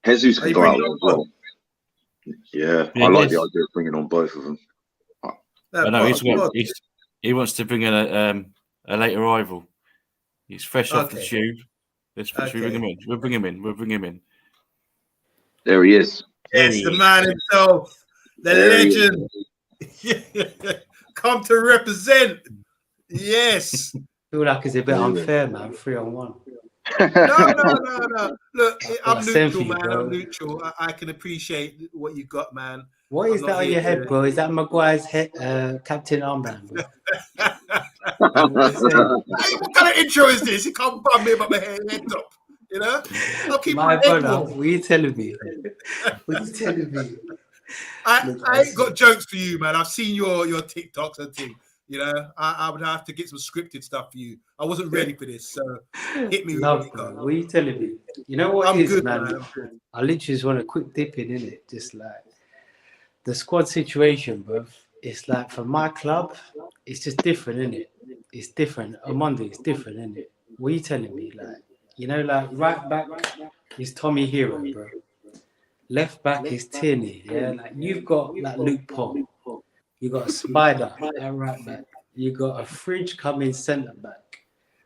Jesus can go out there as well. Yeah, I like the idea of bringing on both of them. He wants to bring in a late arrival. He's fresh off the tube. Should we bring him in? We'll bring him in. There he is. Yes, the man himself, the legend. Come to represent. Yes. I feel like it's a bit unfair, man. 3-on-1. No. Look, I'm neutral, man. I'm neutral. I can appreciate what you got, man. What is that on your head, bro? Is that Maguire's head, captain armband, bro? What kind of intro is this? You can't bum me about my head up. You know? I'll keep my brother, what are you telling me? I ain't got jokes for you, man. I've seen your TikToks and things. You know, I would have to get some scripted stuff for you. I wasn't ready for this, so hit me. What are you telling me? You know what? I'm good, man. I literally just want a quick dip in it. Just like the squad situation, bro. It's like for my club, it's just different, isn't it? It's different. On Monday, it's different, isn't it? What are you telling me? Like, you know, like right back is Tommy Hero, bro. Left back is Tierney. Yeah, like you've got like Luke Paul. You got a Spider at right back. You got a Fridge coming centre back.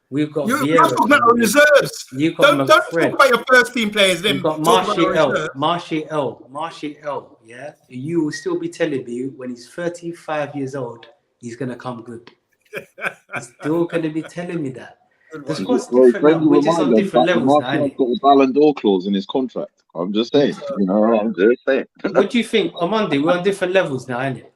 We've got Vieira. Reserves. You got don't talk about your first team players. Then you've got Martial. Yeah, you will still be telling me when he's 35 years old, he's gonna come good. He's still gonna be telling me that. The squad's different. We're just on different levels now. He's got a Ballon d'Or clause in his contract. I'm just saying. You know, I'm just saying. What do you think? On Monday, we're on different levels now, ain't it?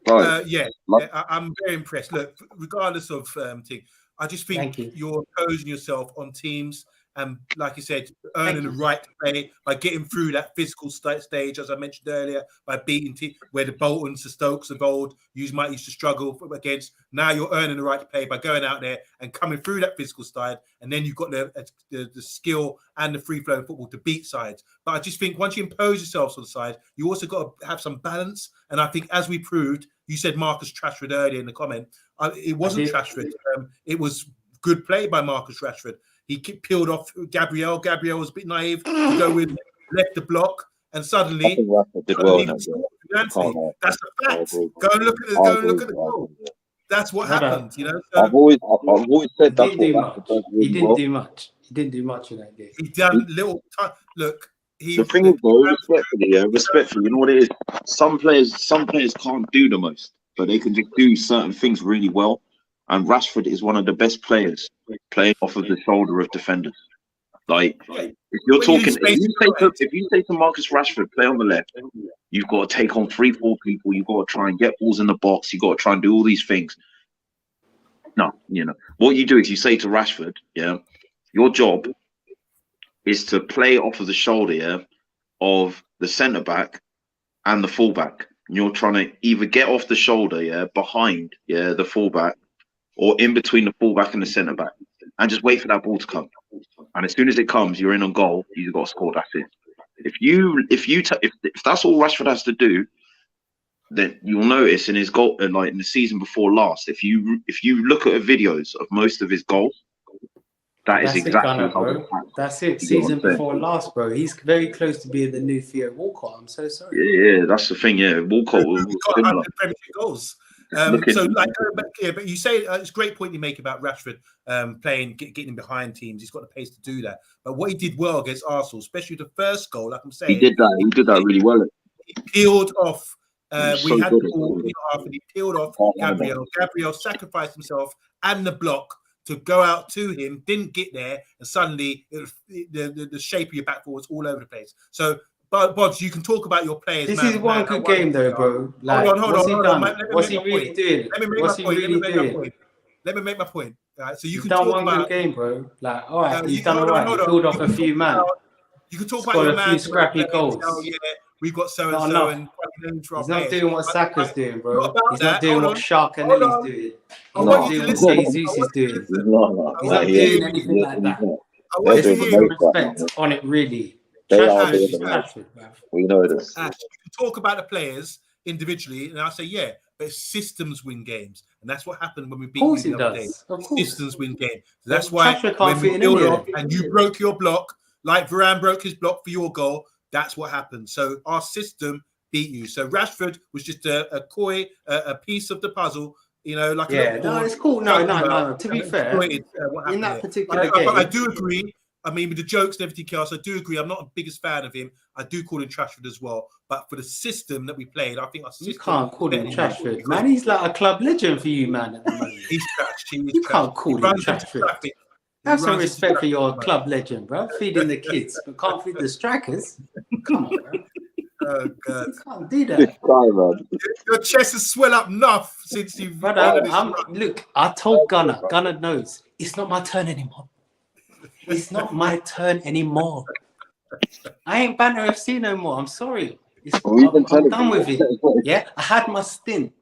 I'm very impressed. Look, regardless of thing, I just think you're posing yourself on teams, and like you said, earning the right to play by getting through that physical stage, as I mentioned earlier, by beating teams where the Boltons, the Stokes of old, you might used to struggle against. Now you're earning the right to play by going out there and coming through that physical side, and then you've got the skill and the free-flowing football to beat sides. But I just think once you impose yourself on the side, you also got to have some balance. And I think as we proved, you said Marcus Rashford earlier in the comment, it wasn't Rashford. It was good play by Marcus Rashford. He peeled off Gabriel. Gabriel was a bit naive to go with, left the block, and suddenly did well. That's a fact. Go and look at the goal. That's what happened, you know. So I've always said that. He didn't do much. He didn't do much in that game. He done little. Look, the thing is, though, respectfully, you know what it is. Some players can't do the most, but they can just do certain things really well. And Rashford is one of the best players playing off of the shoulder of defenders. Like, if you're talking, if you say to Marcus Rashford, play on the left, you've got to take on 3-4 people. You've got to try and get balls in the box. You've got to try and do all these things. No, you know, what you do is you say to Rashford, your job is to play off of the shoulder of the centre-back and the full-back. And you're trying to either get off the shoulder, behind, the full-back, or in between the full-back and the centre-back, and just wait for that ball to come. And as soon as it comes, you're in on goal. You've got to score. That's it. If that's all Rashford has to do, then you'll notice in his goal, like in the season before last, if you look at the videos of most of his goals, that's exactly bro. That's it. Season before last, bro. He's very close to being the new Theo Walcott. I'm so sorry. Yeah, that's the thing. Yeah, Walcott was got 100 Premier League goals. So, like, going back here, but you say it's a great point you make about Rashford playing, getting behind teams. He's got the pace to do that. But what he did well against Arsenal, especially the first goal, like I'm saying, he did that really well. He peeled off. We had the ball in half, and he peeled off Gabriel. Gabriel sacrificed himself and the block to go out to him. Didn't get there, and suddenly the shape of your back foot was all over the place. So. But Bodge, you can talk about your players. This is one good game, though, bro. Like, hold on. What's he really doing? Let me make my point. Right, so you can done talk one about good game, bro. Like, all right, he's done all right. He pulled off a few man. You can talk about your man. A few scrappy goals. we've got so and so, and he's not doing what Saka's doing, bro. He's not doing what Sharkanelli's doing. He's not doing what Jesus is doing. He's not doing anything like that. Let's put some respect on it, really. They are Trashford, we know this. You can talk about the players individually, and I'll say, yeah, but systems win games. And that's what happened when we beat you the other day. Systems win games. So that's why when we build up and you broke your block, like Varane broke his block for your goal, that's what happened. So our system beat you. So Rashford was just a piece of the puzzle, you know, like it's cool. No. To be fair, in that particular game, I do agree. I mean, with the jokes and everything else, I do agree. I'm not the biggest fan of him. I do call him Trashford as well. But for the system that we played, I think our system... You can't call him Trashford, man. He's like a club legend for you, man, at the moment. He's trash. You can't call him Trashford. Have some respect for your club legend, bro. Feeding the kids, but can't feed the strikers. Come on, bro. Oh, God. You can't do that. Your chest has swelled up enough since you've... Look, I told Gunner knows. It's not my turn anymore. It's not my turn anymore. I ain't Banner FC no more. I'm sorry. I'm done with it. Yeah, I had my stint.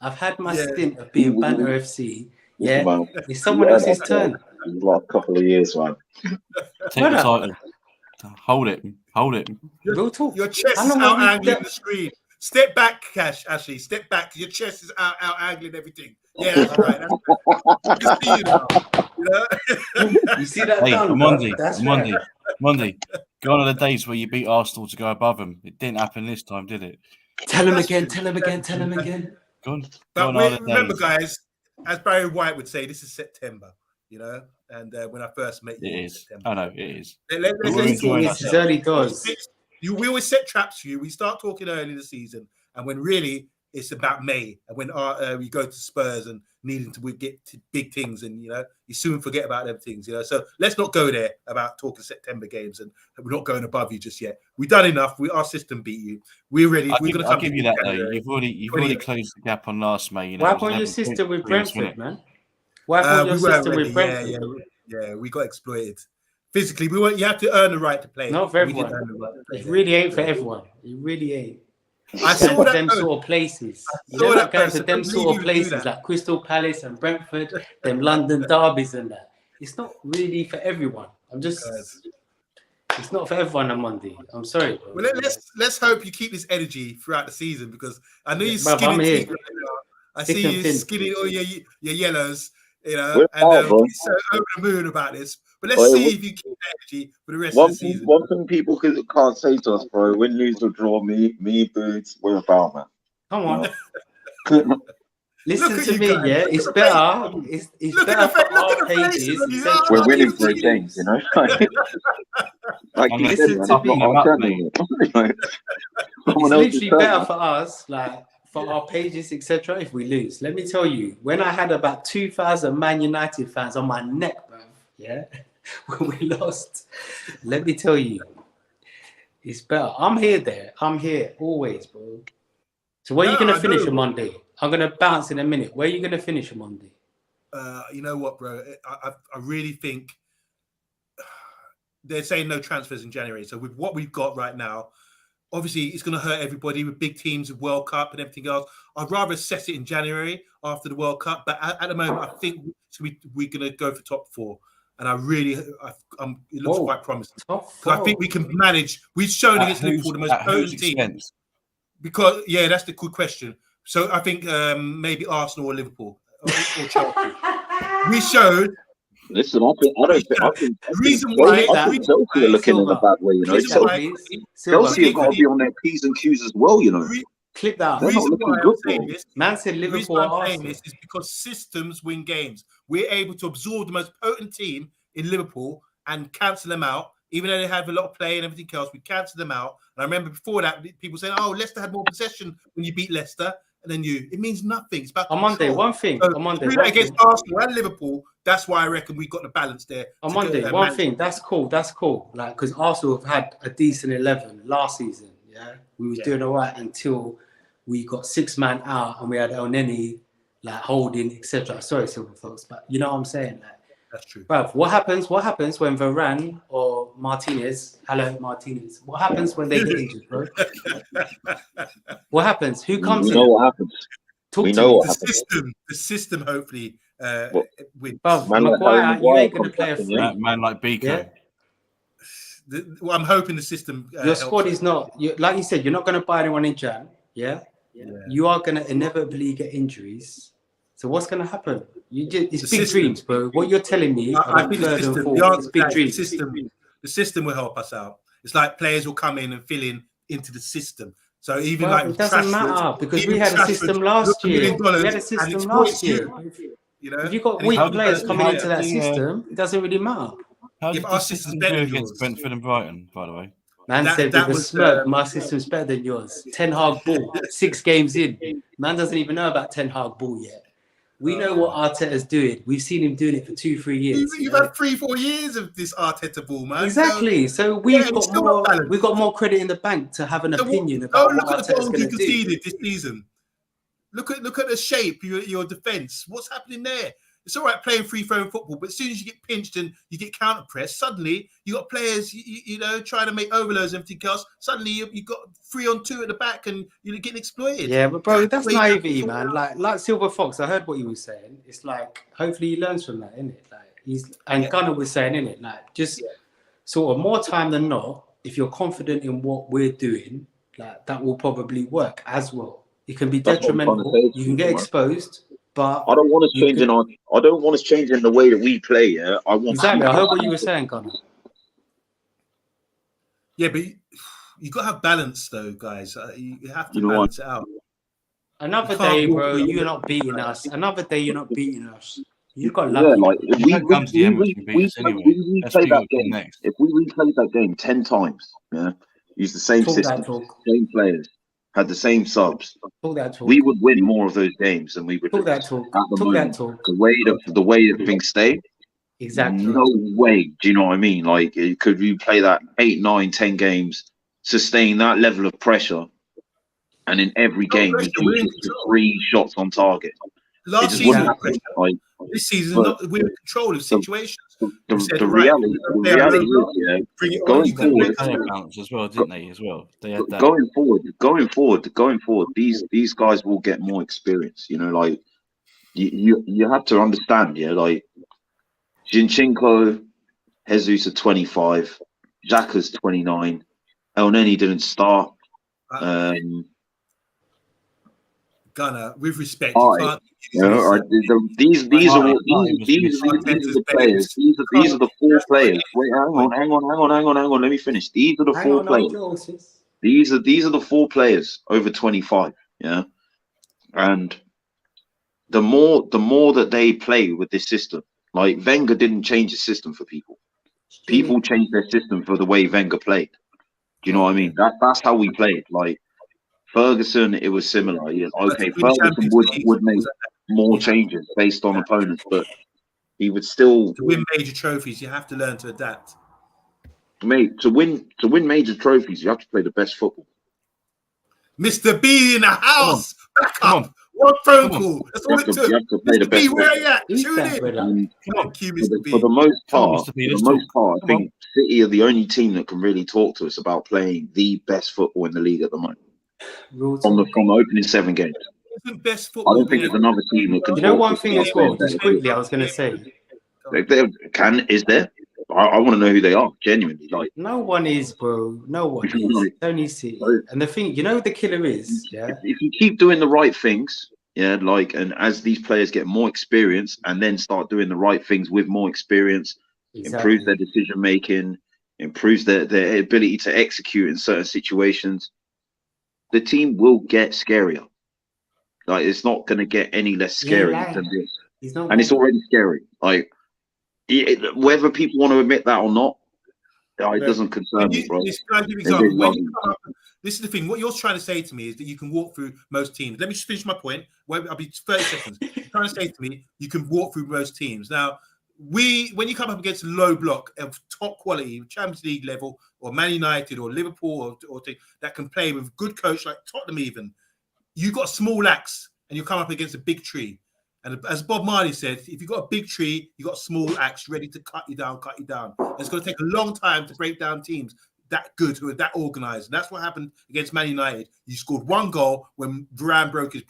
I've had my stint of being Banner FC. Yeah, it's someone else's turn. Last couple of years, man. Take the title. Hold it. Real talk. Your chest is out angling the screen. Step back, Cash. Ashley, step back. Your chest is out angling everything. Yeah, that's right. I can see you now. You see that? Hey, Monday. Gone are the days where you beat Arsenal to go above them. It didn't happen this time, did it? Tell him again. Remember, guys, as Barry White would say, this is September, you know, and when I first met you, it is. September. I know it is. It's early doors. We always set traps for you. We start talking early in the season, and when really it's about May, and when we go to Spurs and needing to get to big things, and you know you soon forget about them things, you know. So let's not go there about talking September games, and we're not going above you just yet. We've done enough. Our system beat you. We're ready. I'll give you that though. You've already closed the gap on last May. You know, what happened your sister with Brentford, man? What happened your sister with Brentford? Yeah, we got exploited. Physically, we weren't. You have to earn the right to play. Not for everyone. It really ain't for everyone. It really ain't. I saw that them sort of places. You know, that going to them sort of places like Crystal Palace and Brentford, them London derbies and that. It's not really for everyone. It's not for everyone on Monday. I'm sorry. Bro. Well, let's hope you keep this energy throughout the season because I know you're skinning. I see you skinning all your yellows, you know, and he's so over the moon about this. But let's see if you keep that energy for the rest of the season. One thing people can't say to us, bro, win, lose, or draw, me, Boots, we're about, man. Come on. Listen to me, yeah. It's better. It's better for our pages. We're winning 3 games, you know. Like listen to me. It's literally better for us, like for our pages, etc. If we lose, let me tell you, when I had about 2,000 Man United fans on my neck, bro, yeah, when we lost, let me tell you, it's better. I'm here always, bro. So where are you gonna finish on Monday? I'm going to bounce in a minute. Where are you going to finish on Monday? You know what, bro? I really think they're saying no transfers in January. So with what we've got right now, obviously it's going to hurt everybody with big teams, with World Cup and everything else. I'd rather assess it in January after the World Cup. But at the moment, I think we're going to go for top 4. And it looks quite promising. I think we can manage. We've shown against Liverpool the most potent team. Because, that's the good question. So I think maybe Arsenal or Liverpool or Chelsea. We showed. Listen, I think the reason why Chelsea are looking in a bad way. You know, Chelsea have got to be on their P's and Q's as well. You know, clip that. The reason why I'm saying this, man said Liverpool. I'm saying this is because systems win games. We're able to absorb the most potent team in Liverpool and cancel them out. Even though they have a lot of play and everything else, we cancel them out. And I remember before that, people saying, "Oh, Leicester had more possession when you beat Leicester." And then it means nothing. It's about on Monday. One thing. So on Monday, against Arsenal and Liverpool. That's why I reckon we got the balance there. On Monday, one thing. That's cool. Like because Arsenal have had a decent 11 last season. Yeah, we was doing all right until we got 6 man out and we had El Neni like holding, etc. Sorry, Silver folks, but you know what I'm saying. Like That's true. Bruv, what happens when Varane or Martinez, hello Martinez, what happens when they get injured, bro? What happens? Who comes We know in? what happens. Talk We to know me. what happens. The system hopefully wins. Bruv, Man like Maguire, Harry you ain't Maguire going to play a comes free. back in, Man like Biko. Yeah? Well, I'm hoping the system Your squad is not, like you said, you're not going to buy anyone in Jan, yeah? You are going to inevitably get injuries. So what's going to happen? It's big dreams, bro. What you're telling me I about think the third and system, fourth, it's big dreams. the system will help us out. It's like players will come in and fill in into the system. So even Well, like it doesn't matter because we even had a system last look, $1 year. million We had a and system exploits last year. you know, If you've got and weak how did players that- coming how into did that the, system, it doesn't really matter. How If did our the system's system better do than against yours. Brentford and Brighton, by the way? Man said that with a was, smirk, my system's better than yours. Ten Hag ball, 6 games in. Man doesn't even know about Ten Hag ball yet. We know what Arteta's doing. We've seen him doing it for 2-3 years. You've had 3-4 years of this Arteta ball, man. Exactly. So we've got more credit in the bank to have an opinion about Don't what look at the Arteta's goals going you to do. conceded this season. Look at the shape your defense. What's happening there? It's all right playing free-flowing football, but as soon as you get pinched and you get counter-pressed, suddenly you got players you know trying to make overloads and everything else. Suddenly you got 3-on-2 at the back and you're getting exploited. Yeah, but bro, that's naivety, man. Like Silver Fox, I heard what he was saying. It's like hopefully he learns from that, innit? Like Gunner was saying, innit? Like just sort of more time than not, if you're confident in what we're doing, like that will probably work as well. It can be detrimental. You can get exposed, but I don't want us changing I don't want us changing the way that we play. Yeah, I want exactly. I heard what you were saying, Gunner. Yeah, but you got to have balance, though, guys. You have to balance it out. Another day, bro, you're not beating us. Another day, you're not beating us. You got lucky. Yeah, like if we replay that game. Next. If we replayed that game 10 times, yeah, use the same system, same players, had the same subs, we would win more of those games than we would lose. At the moment, the way that things stay, exactly. No way. Do you know what I mean? Like, could we play that 8, 9, 10 games, sustain that level of pressure, and in every game reduce it to 3 shots on target? Last season, this season, we're in control of situations. The reality is, yeah, going forward as well, didn't they? As well, they had that. Going forward, these guys will get more experience. You know, like you have to understand, yeah, like Zinchenko, Jesus at 25, Xhaka's 29, El Neni didn't start. Gunner, with respect, these are the players. These are the 4 players. Wait, hang on. Let me finish. These are the 4 players. These are the 4 players over 25. Yeah, and the more that they play with this system, like Wenger didn't change the system for people. People changed their system for the way Wenger played. Do you know what I mean? That's how we played. Like Ferguson, it was similar. Yeah, okay, Ferguson would make more changes based on opponents, but he would still to win major trophies. You have to learn to adapt. Mate, to win major trophies, you have to play the best football. Mr. B in the house, back up. One phone call. That's all it took. You have to play the best football. Where are you at? Tune in. Thank you, Mr. B. For the most part, I think City are the only team that can really talk to us about playing the best football in the league at the moment. From the opening 7 games. Best football. I don't think there's another team that can. You know one thing as well, just quickly, I was going to say. Is there? I want to know who they are, genuinely. Like, no one is, bro. No one is. It's only City. And the thing, you know, the killer is, yeah. If you keep doing the right things, yeah, like, and as these players get more experience, and then start doing the right things with more experience, improves their decision making, improves their ability to execute in certain situations, the team will get scarier. Like, it's not going to get any less scary than this, and it's already scary. Like, whether people want to admit that or not, it doesn't concern me, bro. This is the thing. What you're trying to say to me is that you can walk through most teams. Let me just finish my point. I'll be 30 seconds. You're trying to say to me you can walk through most teams. Now, when you come up against a low block of top quality, Champions League level, or Man United, or Liverpool, or that can play with good coach like Tottenham, even you got a small axe and you come up against a big tree. And as Bob Marley said, if you've got a big tree, you've got a small axe ready to cut you down. And it's going to take a long time to break down teams that good, who are that organised. And that's what happened against Man United. You scored 1 goal when Varane broke his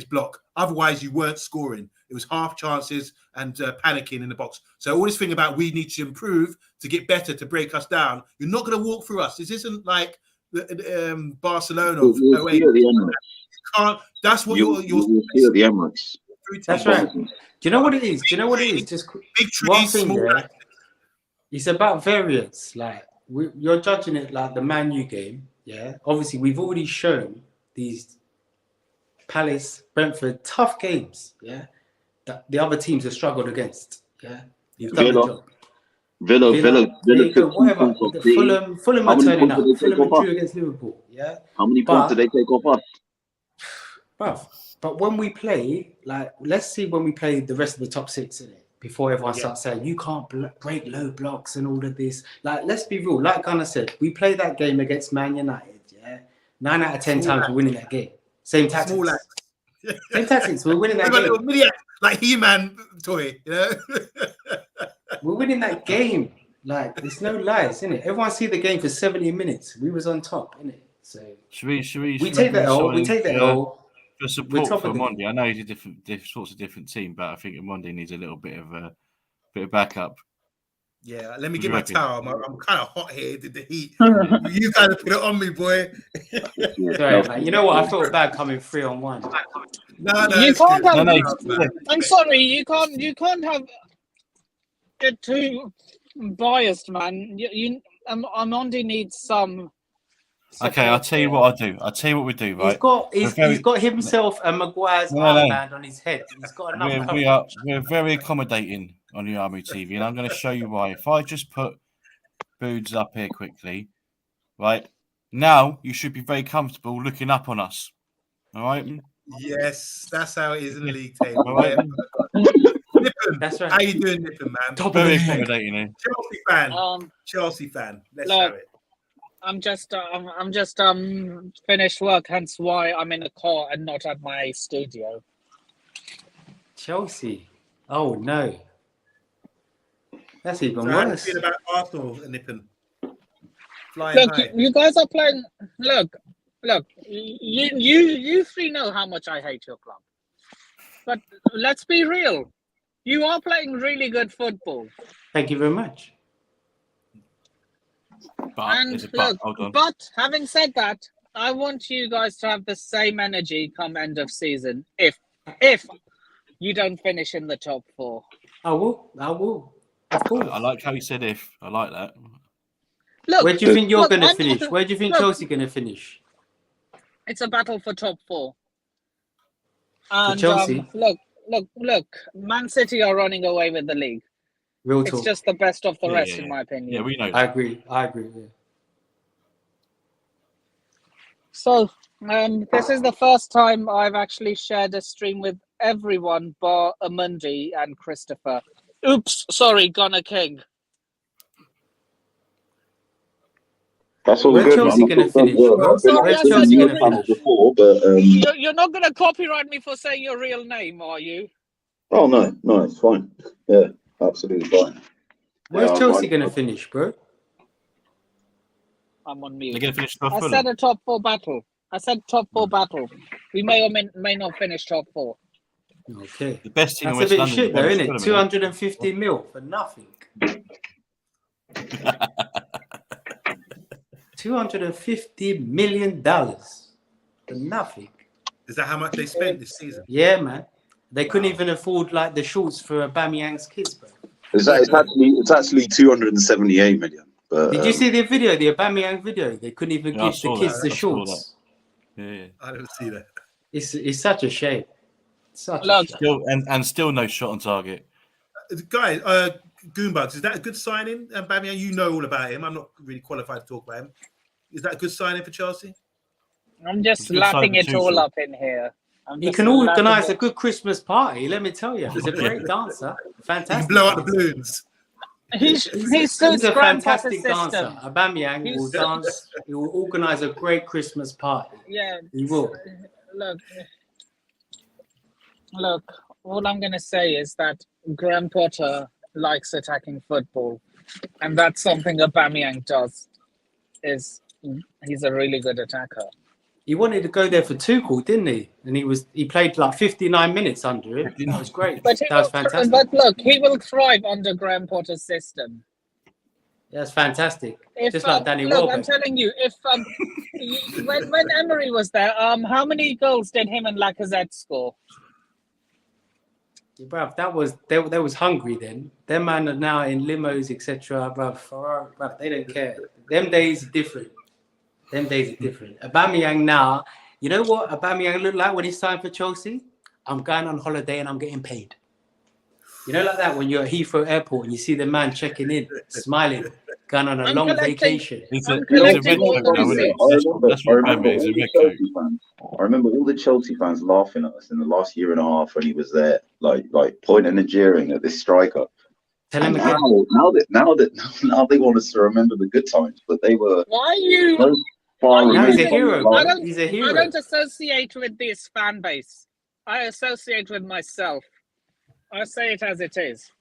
block. Otherwise, you weren't scoring. It was half chances and panicking in the box. So all this thing about we need to improve to get better, to break us down, you're not going to walk through us. This isn't like Barcelona. That's what you're see at the Emirates. That's right. Do you know what it is? Just big trees, one thing small. there. It's about variance. Like you're judging it like the Man U game. Yeah. Obviously, we've already shown these Palace, Brentford, tough games. Yeah. That the other teams have struggled against. Yeah. You've done the job. Villa. Whatever. Fulham are turning up. Fulham drew against Liverpool. Yeah. How many points did they take off us? Bruv, but when we play, like, let's see when we play the rest of the top 6 in it before everyone starts saying you can't break low blocks and all of this. Like, let's be real. Like Gunner said, we play that game against Man United. Yeah, 9 out of 10 times we're winning that game. Same tactics. Same tactics. We're winning that game. Like He-Man toy. You know? We're winning that game. Like, there's no lies, innit? Everyone see the game for 70 minutes. We was on top, innit? So should we take that L. We take that L. For support for Monday, I know he's a different sorts of different team, but I think Monday needs a little bit of backup. Yeah, let me get my towel. I'm kind of hot here. The heat. You kind of put it on me, boy. Sorry, man. You know what? I felt bad coming 3-on-1. No, you can't have. No. I'm sorry, you can't have it too biased, man. Amondi needs some. Okay, I'll tell you what I'll tell you what we do, right? He's got himself and Maguire's armband on his head. He's got another we're very accommodating on the Army TV, and I'm going to show you why. If I just put Boods up here quickly, right? Now you should be very comfortable looking up on us. All right? Yes, that's how it is in the league table. All right? That's right. How you doing, Nippon, man? Very accommodating here. Chelsea fan. Let's have it. I'm just finished work, hence why I'm in a car and not at my studio. Chelsea. Oh no. That's even worse. How do you feel about Arsenal, Nippon? Look, you guys are playing. Look. You three know how much I hate your club, but let's be real. You are playing really good football. Thank you very much. But having said that, I want you guys to have the same energy come end of season. If you don't finish in the top 4, I will. Of course. I like how you said if. I like that. Look, where do you think you're going to finish? Where do you think Chelsea going to finish? It's a battle for top 4. And for Chelsea. Look. Man City are running away with the league. Real talk. It's just the best of the rest, in my opinion. Yeah, we know. I agree. Yeah. So, this is the first time I've actually shared a stream with everyone bar Amundi and Christopher. Oops, sorry, Gunner King. That's all Where's good. Chelsea going to finish? Where's Chelsea going to finish? Before, but, You're not going to copyright me for saying your real name, are you? Oh, no, it's fine. Yeah, absolutely fine. Where's Chelsea going to finish, bro? I'm on mute. They're going to finish I said a top 4 battle. We may or may not finish top 4. Okay. The best team That's in a West bit London. shit, though, isn't it? 250 mil for nothing. 250 million dollars for nothing. Is that how much they spent this season? Yeah, man. They couldn't even afford like the shorts for Aubameyang's kids, bro. It's actually 278 million. But, did you see the video, the Aubameyang video? They couldn't even give the kids the shorts. Yeah. I didn't see that. It's such a shame. Still no shot on target. Guys, Goonbugs, is that a good signing? Aubameyang, you know all about him. I'm not really qualified to talk about him. Is that a good signing for Chelsea? I'm just lapping it all up in here. He can organise a good Christmas party, let me tell you. He's a great dancer. Fantastic. He can blow out the balloons. He's a fantastic dancer. Aubameyang will dance. He will organise a great Christmas party. Yeah. He will. Look. all I'm going to say is that Graham Potter likes attacking football, and that's something Aubameyang does. He's a really good attacker. He wanted to go there for Tuchel, didn't he? And he played like 59 minutes under him. That was great. That was fantastic. But look, he will thrive under Graham Potter's system. That's fantastic. Just like Danny Welbeck. I'm telling you, if when Emery was there, how many goals did him and Lacazette score? Yeah, bruv, they was hungry then. Them man are now in limos, etc. Bruv, they don't care. Them days are different. Aubameyang now, you know what Aubameyang looked like when he signed for Chelsea? I'm going on holiday and I'm getting paid. You know, like that when you're at Heathrow Airport and you see the man checking in, smiling, going on a long vacation. It's a red coat now, isn't it? That's what Aubameyang is, a red coat. I remember all the Chelsea fans laughing at us in the last year and a half when he was there, like pointing and jeering at this striker. Tell him again. Now they want us to remember the good times, but they were. Why are you? Now he's a hero. He's a hero. I don't associate with this fan base. I associate with myself. I say it as it is.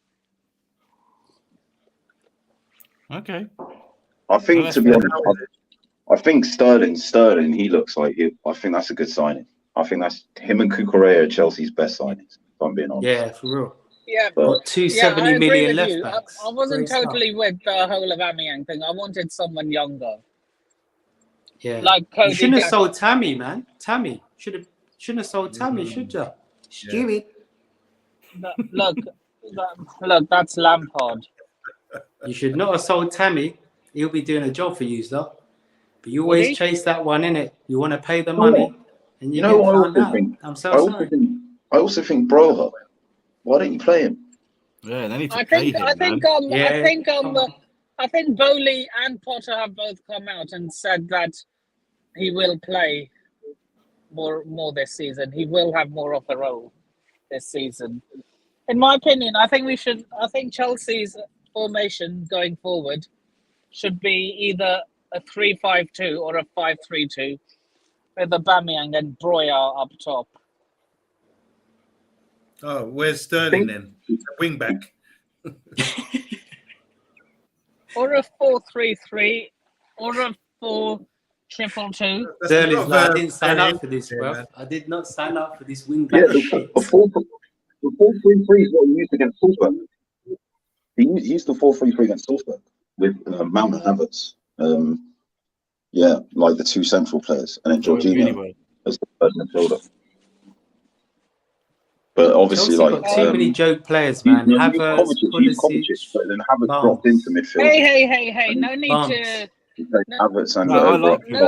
Okay. I think, to be honest, I think Sterling, he looks like I think that's a good signing. I think that's him and Cucurella are Chelsea's best signings, if I'm being honest. Yeah, for real. Yeah, but 270 million left backs. I wasn't totally with the whole of Aubameyang thing. I wanted someone younger. Yeah, like Cody. You shouldn't have sold Tammy, man. Tammy shouldn't have sold Tammy, should you? Stupid. Look, that's Lampard. You should not have sold Tammy. He'll be doing a job for you, though. But you always chase that one, innit? You want to pay the money, and you get found out. I'm so sorry. I also think Broha. Why don't you play him? Yeah, they need to play him. I think Bowley and Potter have both come out and said that he will play more this season. He will have more of a role this season. In my opinion, I think Chelsea's formation going forward should be either a 3-5-2 or a 5-3-2 with Aubameyang and Broya up top. Oh, where's Sterling then? Wing back. Or a 4-3-3 or a 4-2-2. Sterling's like, I didn't sign up for this, bro. I did not sign up for this wing back. Yeah, the 4-3-3 is what he used against Salzburg. He used the 4-3-3 against Salzburg with Mount and Havertz. Like the two central players, and then Jorginho as the third midfielder. But obviously, Chelsea got too many joke players, man. Havertz, Pulisic, but then Havertz dropped into midfield. Hey! No need to. No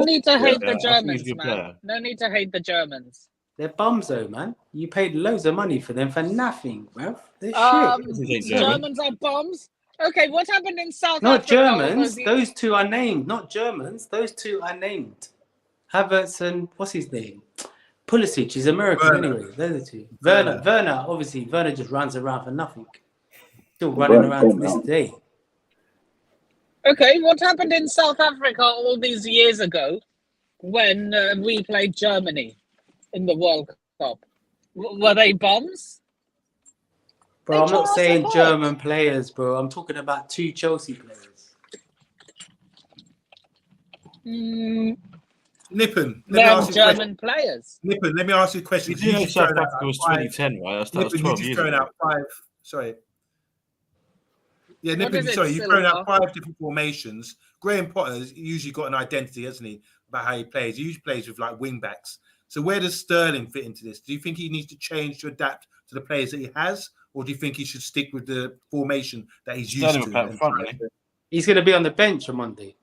need to hate the Germans, man. No need to hate the Germans. They're bums, though, man. You paid loads of money for them for nothing, bro. They're shit. Germans are bums. Okay, what happened in South Not Africa? Germans. Those two are named. Not Germans. Those two are named. Havertz and what's his name? Pulisic is American anyway. They're the two. Werner, obviously, Werner just runs around for nothing. Still running around to this day. Okay, what happened in South Africa all these years ago when we played Germany in the World Cup? Were they bums? Bro, I'm not saying German players, bro. I'm talking about two Chelsea players. Nippon. They're German players. Nippon, let me ask you a question. You know South Africa was 2010, right? That was 12 years ago. Out five. Sorry. Yeah, Nippon, sorry, you've thrown out 5 different formations. Graham Potter's usually got an identity, hasn't he, about how he plays. He usually plays with like wing backs. So where does Sterling fit into this? Do you think he needs to change to adapt to the players that he has? Or do you think he should stick with the formation that he's used to? He's going to be on the bench on Monday.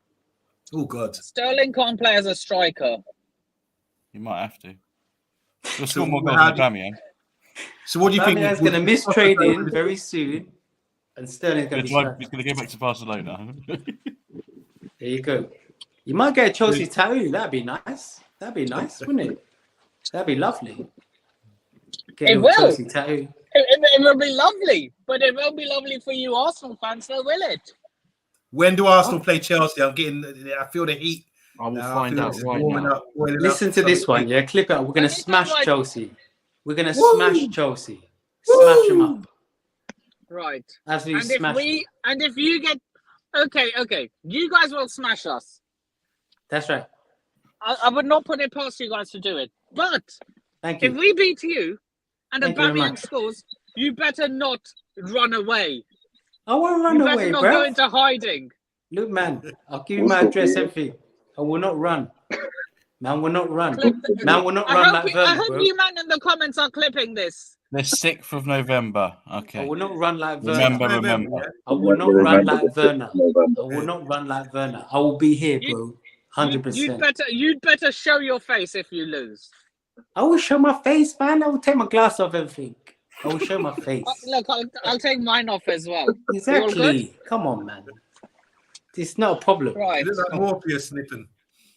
Oh, God. Sterling can't play as a striker. You might have to. We'll score more goals than Aubameyang. So what do you think? Aubameyang's going to miss training very soon. And Sterling's going to he's going to go back to Barcelona. There you go. You might get a Chelsea tattoo. That'd be nice. That'd be nice, wouldn't it? That'd be lovely. It will. Chelsea tattoo. It will be lovely, but it won't be lovely for you Arsenal fans, though, will it? When do Arsenal play Chelsea? I feel the heat. I will find out right now. Listen to this one, yeah? Clip it. We're going to smash Chelsea. We're going to smash Chelsea. Smash them up. Right. Absolutely smash them. And if you get okay, you guys will smash us. That's right. I would not put it past you guys to do it. But Thank you. if we beat you and Thank you very Aubameyang much. scores, you better not run away. I won't run You away, better not bro. go into hiding. Look, man, I'll give you my address, everything. I will not run. Man will not run. Man will not run like I Werner, hope bro. you man in the comments are clipping this. The 6th of November. I Okay. will not run like Werner. Remember. I will not run like Werner. I will not run like Werner. I will be here, bro. 100%. You'd better show your face if you lose. I will show my face, man. I will take my glass off everything. I will show my face. Look, I'll take mine off as well. Exactly. Come on, man. It's not a problem. Right. You look like Morpheus sniffing.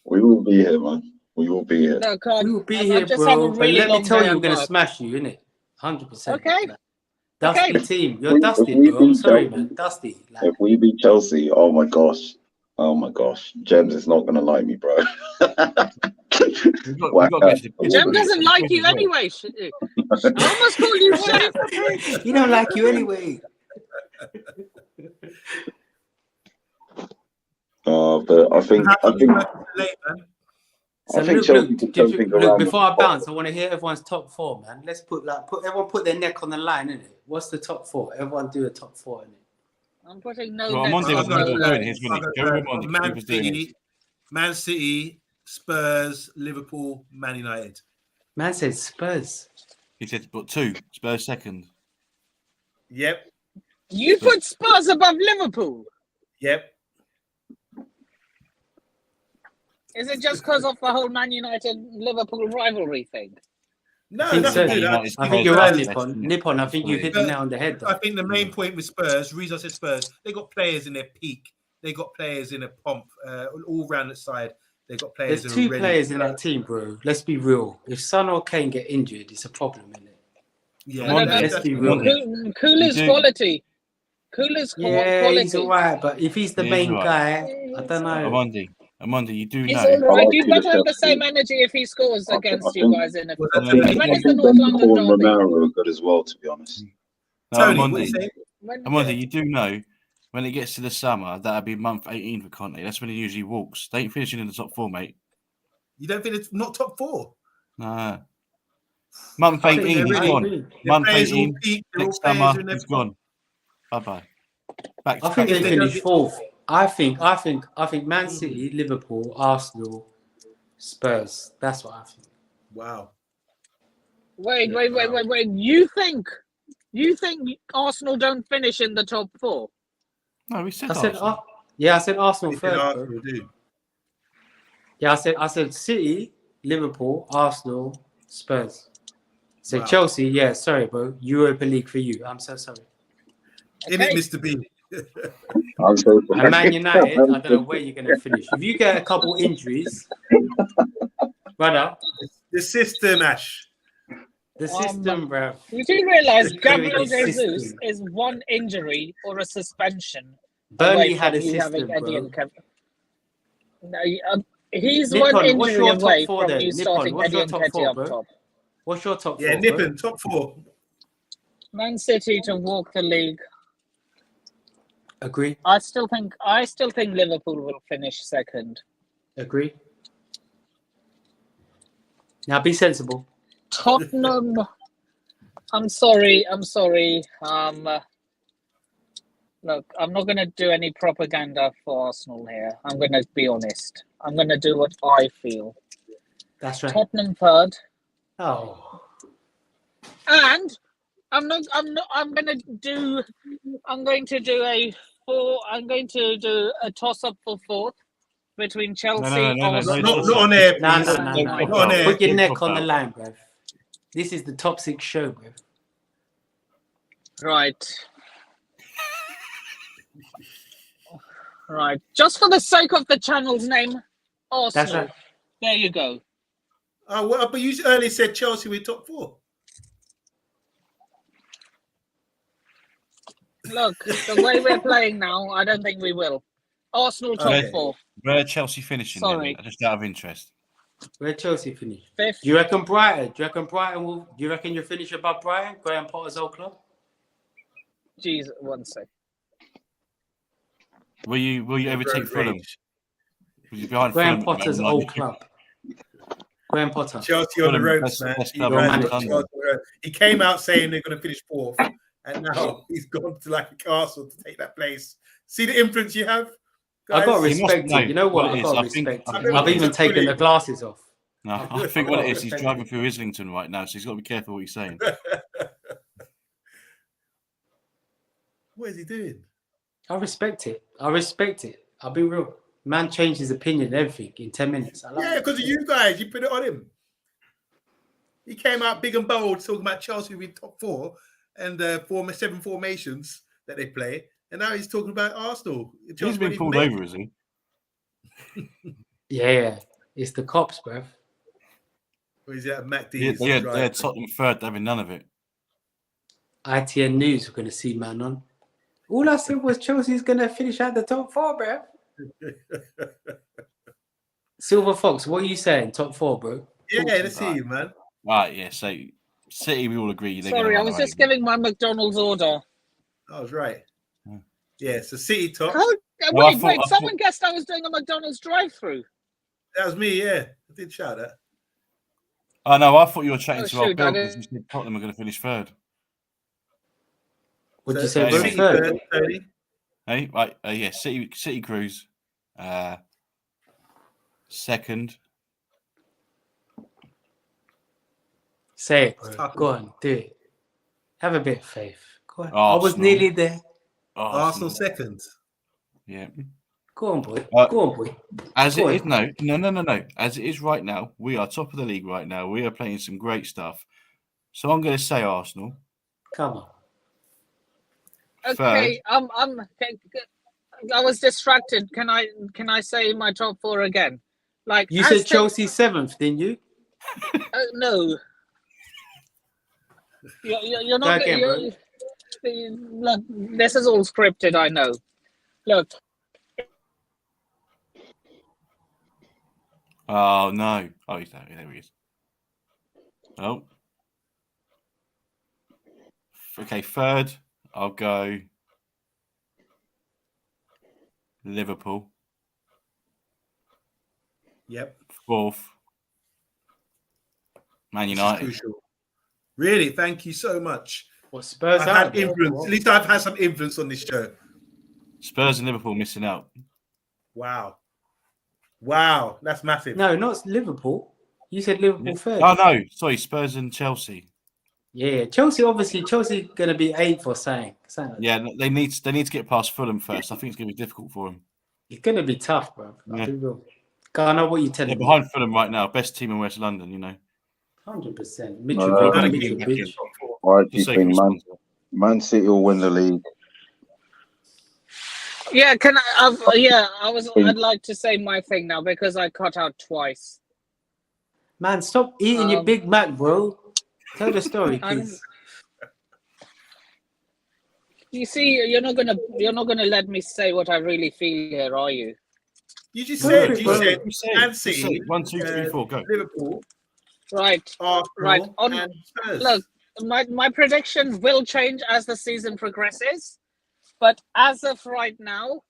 We will be here, man. We will be here. Look, We will be here, just bro. have a But really let me long tell day you, at we're going to work. smash you, innit? 100%. Okay. Dusty Okay. team. You're dusty, bro. I'm sorry, man. Dusty. Like, If we beat Chelsea, oh my gosh, James is not gonna like me, bro. We've got to get to the Jem doesn't like you anyway. I almost call you chef. he don't like you anyway. But I think So Chelsea can turn things around. before I bounce, I want to hear everyone's top four, man. Let's everyone put their neck on the line, innit? What's the top four? Everyone do a top four, innit? I'm putting no. Well, Monday was doing his, wasn't he? Go with Monday. He was doing it. Man City, Spurs, Liverpool, Man United. Man said Spurs. He said, but 2. Spurs second. Yep. You put Spurs above Liverpool. Yep. Is it just because of the whole Man United Liverpool rivalry thing? No, I think nothing so. to do with that. I think you're right, Nippon. I think you hit the nail on the head. Though. I think the main point with Spurs, the reason I said Spurs, they got players in their peak. They got players in a pomp, all round the side. They got players. There's 2 players in that team, bro. Let's be real. If Son or Kane get injured, it's a problem, isn't it? Yeah, let's be real. Kula's quality. Kula's quality. He's all right, but if he's the main guy, I don't know. Amanda, you do He's know. all right. You better have the same energy if he scores against you guys in a. When is the North London derby? Romero are good as well, to be honest. Tony, Amanda, you do know when it gets to the summer, that'll be month 18 for Conte. That's when he usually walks. They ain't finishing in the top 4, mate. You don't think it's not top 4? No. Month 18, he's gone. Month 18, next summer, he's gone. Bye-bye. I think they finish 4th. I think Man City, Liverpool, Arsenal, Spurs. That's what I think. Wow. Wait. You think Arsenal don't finish in the top 4? No, we said Arsenal. I said Arsenal first. Yeah, I said City, Liverpool, Arsenal, Spurs. So Chelsea, yeah, sorry, bro. Europa League for you. I'm so sorry. In it, Mr. B. And Man United, I don't know where you're going to finish. If you get a couple injuries, brother. The system, Ash. The system, bro. You do realise Gabriel Jesus is 1 injury or a suspension. Burnley had a system, bro. No, he's Nippon, 1 injury away from you starting Eddie Nketiah up top. What's your top 4? Yeah, Nippon, top 4. Man City to walk the league. Agree. I still think Liverpool will finish 2nd. Agree. Now be sensible. Tottenham. I'm sorry. Look, I'm not going to do any propaganda for Arsenal here. I'm going to be honest. I'm going to do what I feel. That's right. Tottenham 3rd. Oh. And I'm going to do a toss-up for 4th between Chelsea. Not on air. No. Put your neck on the line, bruv. This is the top 6 show, bruv. Right. Just for the sake of the channel's name, Arsenal. That's right. There you go. Oh, well, but you earlier said Chelsea with top 4. Look, the way we're playing now, I don't think we will. Arsenal top 4. Where Chelsea finishing? Sorry. Then, just out of interest. Where Chelsea finish? Fifth. Do you reckon Brighton? Do you reckon you'll finish above Brighton? Graham Potter's old club? Jeez, 1 sec. Will you overtake Fulham? Will you behind Graham Fulham? Potter's old club. Graham Potter. Chelsea on the Fulham, ropes, best- man. best He club ran in to London. Chelsea on the ropes. He came out saying they're going to finish 4th, and now he's gone to like a castle to take that place. See the influence you have, guys? I got to He must respect know it. You know what? what it I is. got to I think- respect I it. think I've it's even taken the brilliant. glasses off. No, I think what it is, he's driving through Islington right now, so he's got to be careful what he's saying. What is he doing? I respect it. I'll be real. Man changed his opinion and everything in 10 minutes. I love Yeah, it. because of you guys. You put it on him. He came out big and bold talking about Chelsea being top 4 and 7 formations that they play. And now he's talking about Arsenal. He's been pulled over, is he? Yeah. It's the cops, bruv. Or is it Mac Yeah, D? they had Tottenham third, having none of it. ITN News are going to see man on. All I said was Chelsea's going to finish at the top 4, bruv. Silver Fox, what are you saying? Top 4, bro? Yeah, let's see you, man. Right, yeah. So City, we all agree. Sorry, I was just giving my McDonald's order. I was right. Yeah, so City top. How? Well, I Wait, thought- someone guessed I was doing a McDonald's drive-through. That was me, yeah. I did shout that. Oh no, I thought you were chatting Oh, to our shoot, Bill I because didn't- you said Tottenham are going to finish third. What did you So say, bro? City Third? Tony. Hey, right, yeah, City Cruise, second. Say it, bro. Tough. Go on, do it. Have a bit of faith. Go on. I was Arsenal. nearly there. Arsenal second. Yeah. Go on, boy. Uh, Go on, boy. As Go it on. is, no. As it is right now, we are top of the league right now. We are playing some great stuff. So I'm going to say Arsenal. Come on. Okay, I was distracted. Can I say my top 4 again? Like You as said the- Chelsea 7th, didn't you? No. You're Go not. again, Look, this is all scripted. I know. Look, Oh, no. Oh, he's there. There he is. Oh. Okay, third, I'll go Liverpool. Yep. Fourth, Man This is United. crucial. Really, thank you so much. What, Spurs I've out? had influence. At least I've had some influence on this show. Spurs and Liverpool missing out. Wow, that's massive. No, not Liverpool. You said Liverpool third. Oh, no. Sorry, Spurs and Chelsea. Yeah, Chelsea going to be 8th or something. Yeah, they need to get past Fulham first. I think it's going to be difficult for them. It's going to be tough, bro. Yeah. I'll be real. I know what you're telling They're me. behind Fulham right now. Best team in West London, you know. 100%. No, Mitrovic. Why do you Just so think you Man City will win the league? yeah. Can I? I'd like to say my thing now because I cut out twice. Man, stop eating your Big Mac, bro. Tell the story, please. You see, you're not gonna let me say what I really feel here, are you? You just Perfect, said, bro. Man City, 1, 2, 3, 4, go. Liverpool, Right. Arsenal, Right. and Spurs. Look, my predictions will change as the season progresses, but as of right now,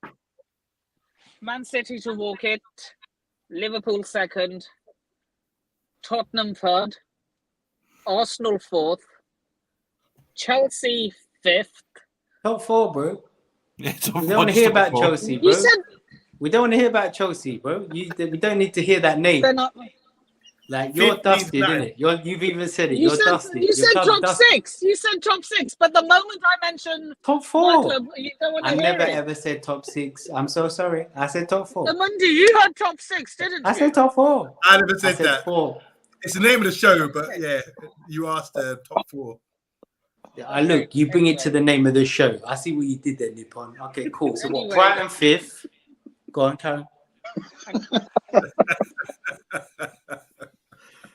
Man City to walk it, Liverpool second, Tottenham third, Arsenal fourth, Chelsea fifth. Top 4, bro. Yeah, We don't want to hear about Chelsea, bro. You said We don't want to hear about Chelsea, bro. We don't need to hear that name. they're not. Like, you're 15th dusted, man. innit? You've even said it. You You're said dusted. you said Your top club's dusted. 6. You said top 6, but the moment I mention Top my 4. club, you don't want I to hear never it. ever said top 6. I'm so sorry. I said top 4. Mundi, you had top 6, didn't you? I said top 4. I never I said said that. 4. It's the name of the show, but yeah, you asked top 4. Look, you bring it to the name of the show. I see what you did there, Nippon. Okay, cool. So what? Anyway. Brighton 5th. Go on, Karen.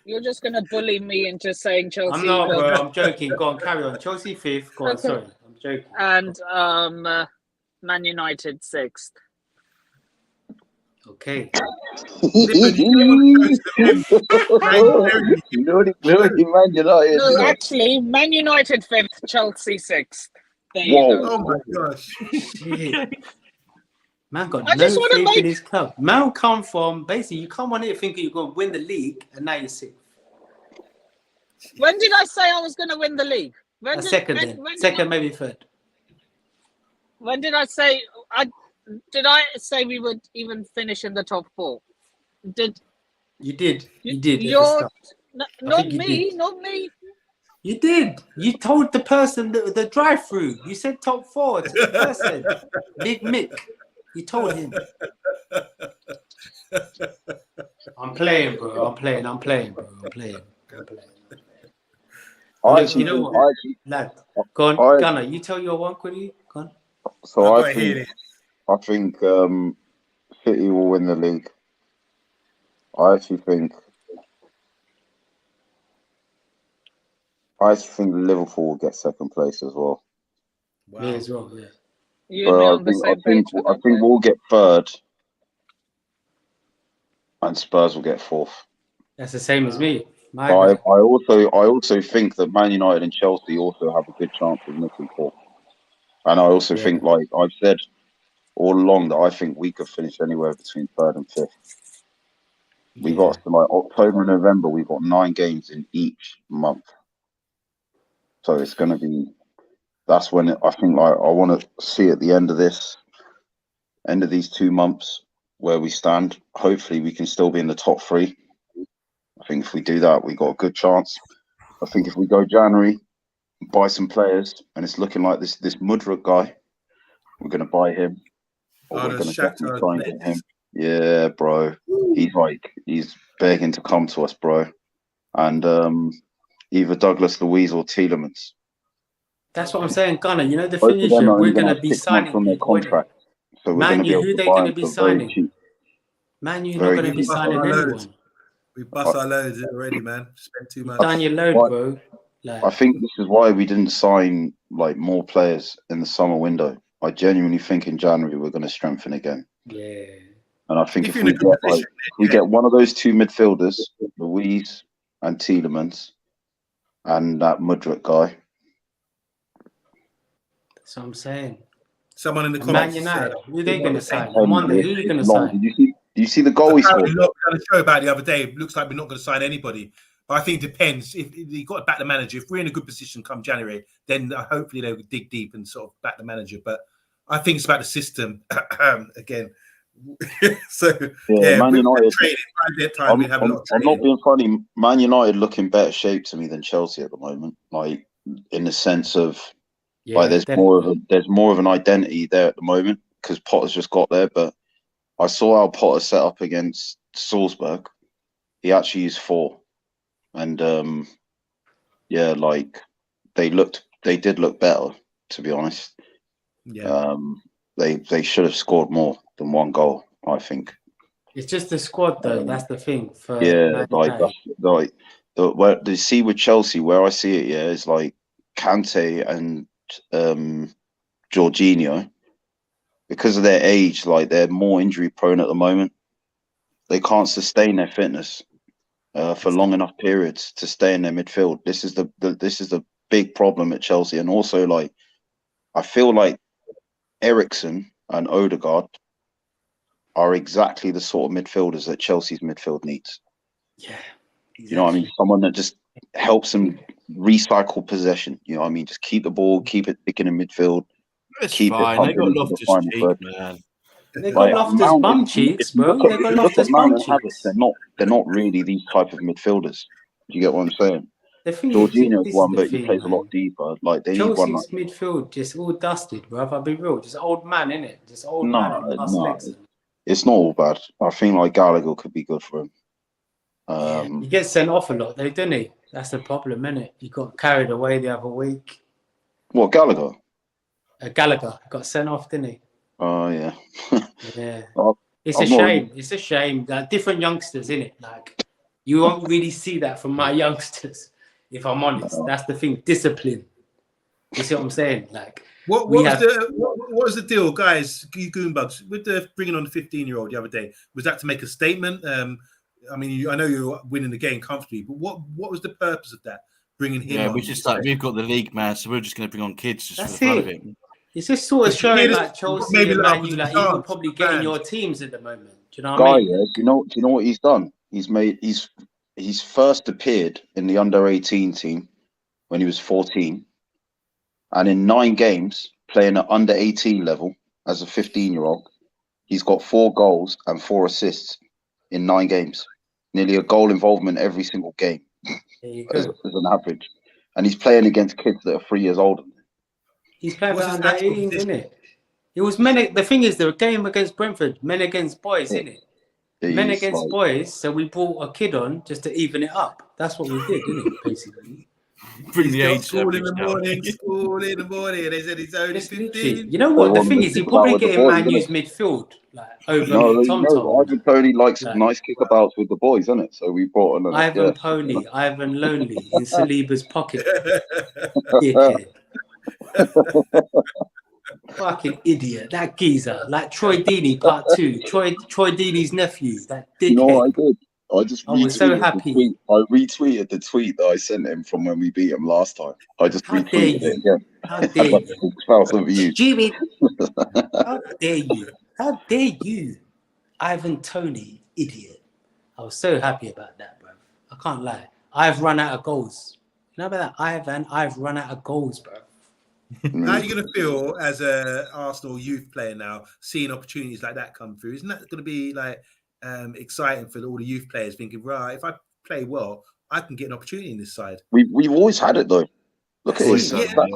You're just gonna bully me into saying Chelsea. I'm not, bro. I'm joking. Go on, carry on. Chelsea 5th. Go on, Okay. sorry. I'm joking. And Man United 6th. Okay. Man United. No, actually, Man United 5th, Chelsea 6th. There you Whoa. go. Oh my gosh. Shit. Man got I no just wanna faith in make- his club. Man come from basically you come on here thinking you're gonna win the league and now you're sick. When did I say I was going to win the league? When did, Second when, then. when, Second, maybe third. when did I say did I say we would even finish in the top 4? Did You did. You did. At the you're start. not think you me, did. not me. You did. You told the person the drive-through. You said top 4 to the person. Big Mick. You told him. I'm playing, bro. I'm playing, bro. I'm playing. I You know think, what? Lad, go on, Gunner. You tell your one, could you? Go on. so I've I got to hear think, this. I think City will win the league. I actually think Liverpool will get second place as well. Wow. Me as well, yeah. You and me But on the same page with I that. think we'll get third, and Spurs will get fourth. That's the same as me. My But guy. I also think that Man United and Chelsea also have a good chance of missing fourth. And I also think, like I've said all along, that I think we could finish anywhere between third and fifth. We got like October and November. We've got 9 games in each month, so it's going to be. That's when I think like I want to see at the end of these 2 months where we stand. Hopefully, we can still be in the top 3. I think if we do that, we got a good chance. I think if we go January, buy some players, and it's looking like this Mudryk guy, we're going to buy him, or we're going to definitely try and get him. Yeah, bro. He's begging to come to us, bro. And either Douglas Luiz or Tielemans. That's what I'm saying, Gunner. You know the Both thing of is, them are we're only going gonna to have be 6 months signing on their people, innit? contract, so we're Man going to be U, able who to they buy going them to be for very signing? cheap. Man U not Very going to be cheap. signing anyone. We bust our loads already, man. Spent too much. Done your load, bro. Like, I think this is why we didn't sign like more players in the summer window. I genuinely think in January we're going to strengthen again. yeah. And I think If if you're in a good position, we get one of those 2 midfielders, Luiz and Tielemans, and that Mudryk guy. That's what I'm saying. someone in the And Man comments. United, who they going to sign? And Monday, who are you going to long. sign? Did you see the goal he Apparently, scored? not going to show about the other day. It looks like we're not going to sign anybody. But I think it depends. If you got to back the manager, if we're in a good position come January, then hopefully they'll dig deep and sort of back the manager. But I think it's about the system again. So yeah, Man United. I'm not being funny. Man United look in better shape to me than Chelsea at the moment. Like in the sense of like there's more of an identity there at the moment because Potter's just got there. But I saw how Potter set up against Salzburg. He actually used 4, and like they did look better, to be honest. Yeah. They should have scored more than 1 goal, I think. It's just the squad, though. That's the thing. For where you see with Chelsea, where I see it, is like Kante and Jorginho, because of their age, like they're more injury prone at the moment. They can't sustain their fitness for long enough periods to stay in their midfield. This is the big problem at Chelsea, and also like I feel like Eriksen and Odegaard are exactly the sort of midfielders that Chelsea's midfield needs. Yeah. Exactly. You know what I mean? Someone that just helps them recycle possession. You know what I mean? Just keep the ball, keep it thick in the midfield. It's keep fine. They got Loftus Cheek, man. They got Loftus bum cheeks, bro. They got Loftus bum cheeks. They're not really these type of midfielders. Do you get what I'm saying? The thing Jorginho's is, one, but he plays a lot deeper. Like they need one. Chelsea's midfield just all dusted, bro. I'll be real, just old man, innit? Just old man on last legs. It's not all bad. I think like Gallagher could be good for him. He gets sent off a lot, though, doesn't he? That's the problem, innit? He got carried away the other week. What, Gallagher? Gallagher got sent off, didn't he? Oh yeah. Yeah. It's a shame. It's a shame that different youngsters, innit? Like you won't really see that from my youngsters. If I'm honest, that's the thing. Discipline. You see what I'm saying? Like, what was the deal, guys? You Goonbugs, with the bringing on the 15-year-old the other day? Was that to make a statement? I mean, I know you're winning the game comfortably, but what was the purpose of that? Bringing him on? We just like we've got the league, man, so we're just going to bring on kids just That's for the fun of it. it. It's just sort of showing like Chelsea maybe and like Man U, was a like you could chance probably for get in fans. your teams at the moment. Do you know what I Guy, mean? yeah, do you know what he's done? He's first appeared in the under-18 team when he was 14, and in 9 games playing at under-18 level as a 15-year-old, he's got 4 goals and 4 assists in 9 games, nearly a goal involvement every single game. There you as go. an average, and he's playing against kids that are 3 years older. He's playing What's for his under actual 18s, position? isn't it? It was men. The thing is, the game against Brentford, men against boys, isn't it? Men He's against like, boys. So we brought a kid on just to even it up. That's what we did, didn't it? Basically. Bring He's the got age school in the down. morning. School in the morning. They said he's only Just 15. literally. You know what? The want thing to is, he'll kick about probably with the get in boys, Man innit? U's midfield, like over no, Tom Tom. Ivan Toney likes Like, nice kickabouts with the boys, isn't it? So we brought him. Ivan Pony, Ivan Lonely in Saliba's pocket. Dickhead. Fucking idiot. That geezer. Like Troy Deeney part 2. Troy Deeney's nephew. That dickhead. You know what I did? I just I was so retweeted the happy. tweet. I retweeted the tweet that I sent him from when we beat him last time. I just How dare retweeted you? it again. How dare you? Proud of you. Jimmy. How dare you? How dare you? Ivan Toney, idiot. I was so happy about that, bro. I can't lie. I've run out of goals. You know about that, Ivan? I've run out of goals, bro. How are you going to feel as a Arsenal youth player now, seeing opportunities like that come through? Isn't that going to be like exciting for all the youth players thinking, right, if I play well, I can get an opportunity in this side? We've always had it though. Look at his Yeah, been